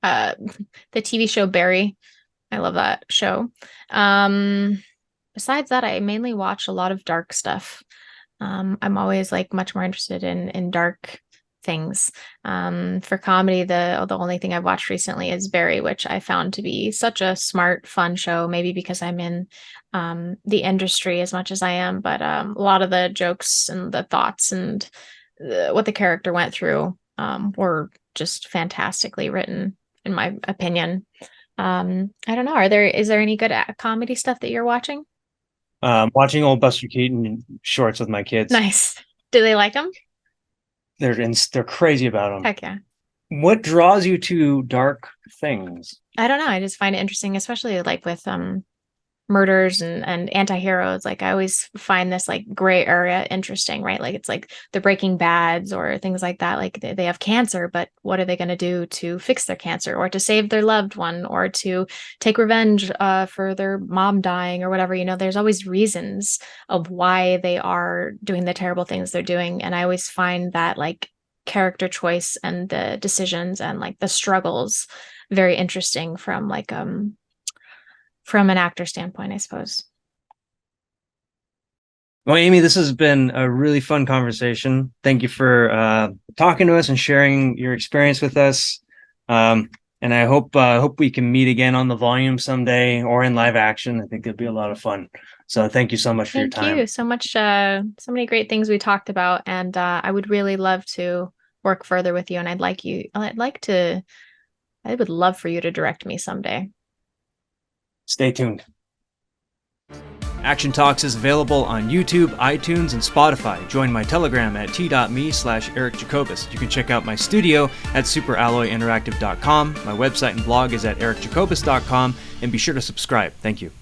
the TV show Barry. I love that show. Um Besides that, I mainly watch a lot of dark stuff. I'm always like much more interested in dark things. For comedy, the only thing I've watched recently is Barry, which I found to be such a smart, fun show. Maybe because I'm in the industry as much as I am, but a lot of the jokes and the thoughts and what the character went through were just fantastically written, in my opinion. I don't know. Is there any good comedy stuff that you're watching? Watching old Buster Keaton shorts with my kids. Nice. Do they like them? They're crazy about them. Heck yeah. What draws you to dark things? I don't know. I just find it interesting, especially like with murders and anti-heroes. Like I always find this like gray area interesting, right? Like it's like the Breaking Bads or things like that. Like they have cancer, but what are they going to do to fix their cancer or to save their loved one or to take revenge for their mom dying or whatever? You know, there's always reasons of why they are doing the terrible things they're doing. And I always find that like character choice and the decisions and like the struggles very interesting from an actor standpoint, I suppose. Well, Amy, this has been a really fun conversation. Thank you for talking to us and sharing your experience with us. And I hope we can meet again on the volume someday or in live action. I think it'd be a lot of fun. So thank you so much for your time. Thank you so much. So many great things we talked about, and I would really love to work further with you. And I would love for you to direct me someday. Stay tuned. Action Talks is available on YouTube, iTunes, and Spotify. Join my Telegram at t.me/Eric Jacobus. You can check out my studio at superalloyinteractive.com. My website and blog is at ericjacobus.com, and be sure to subscribe. Thank you.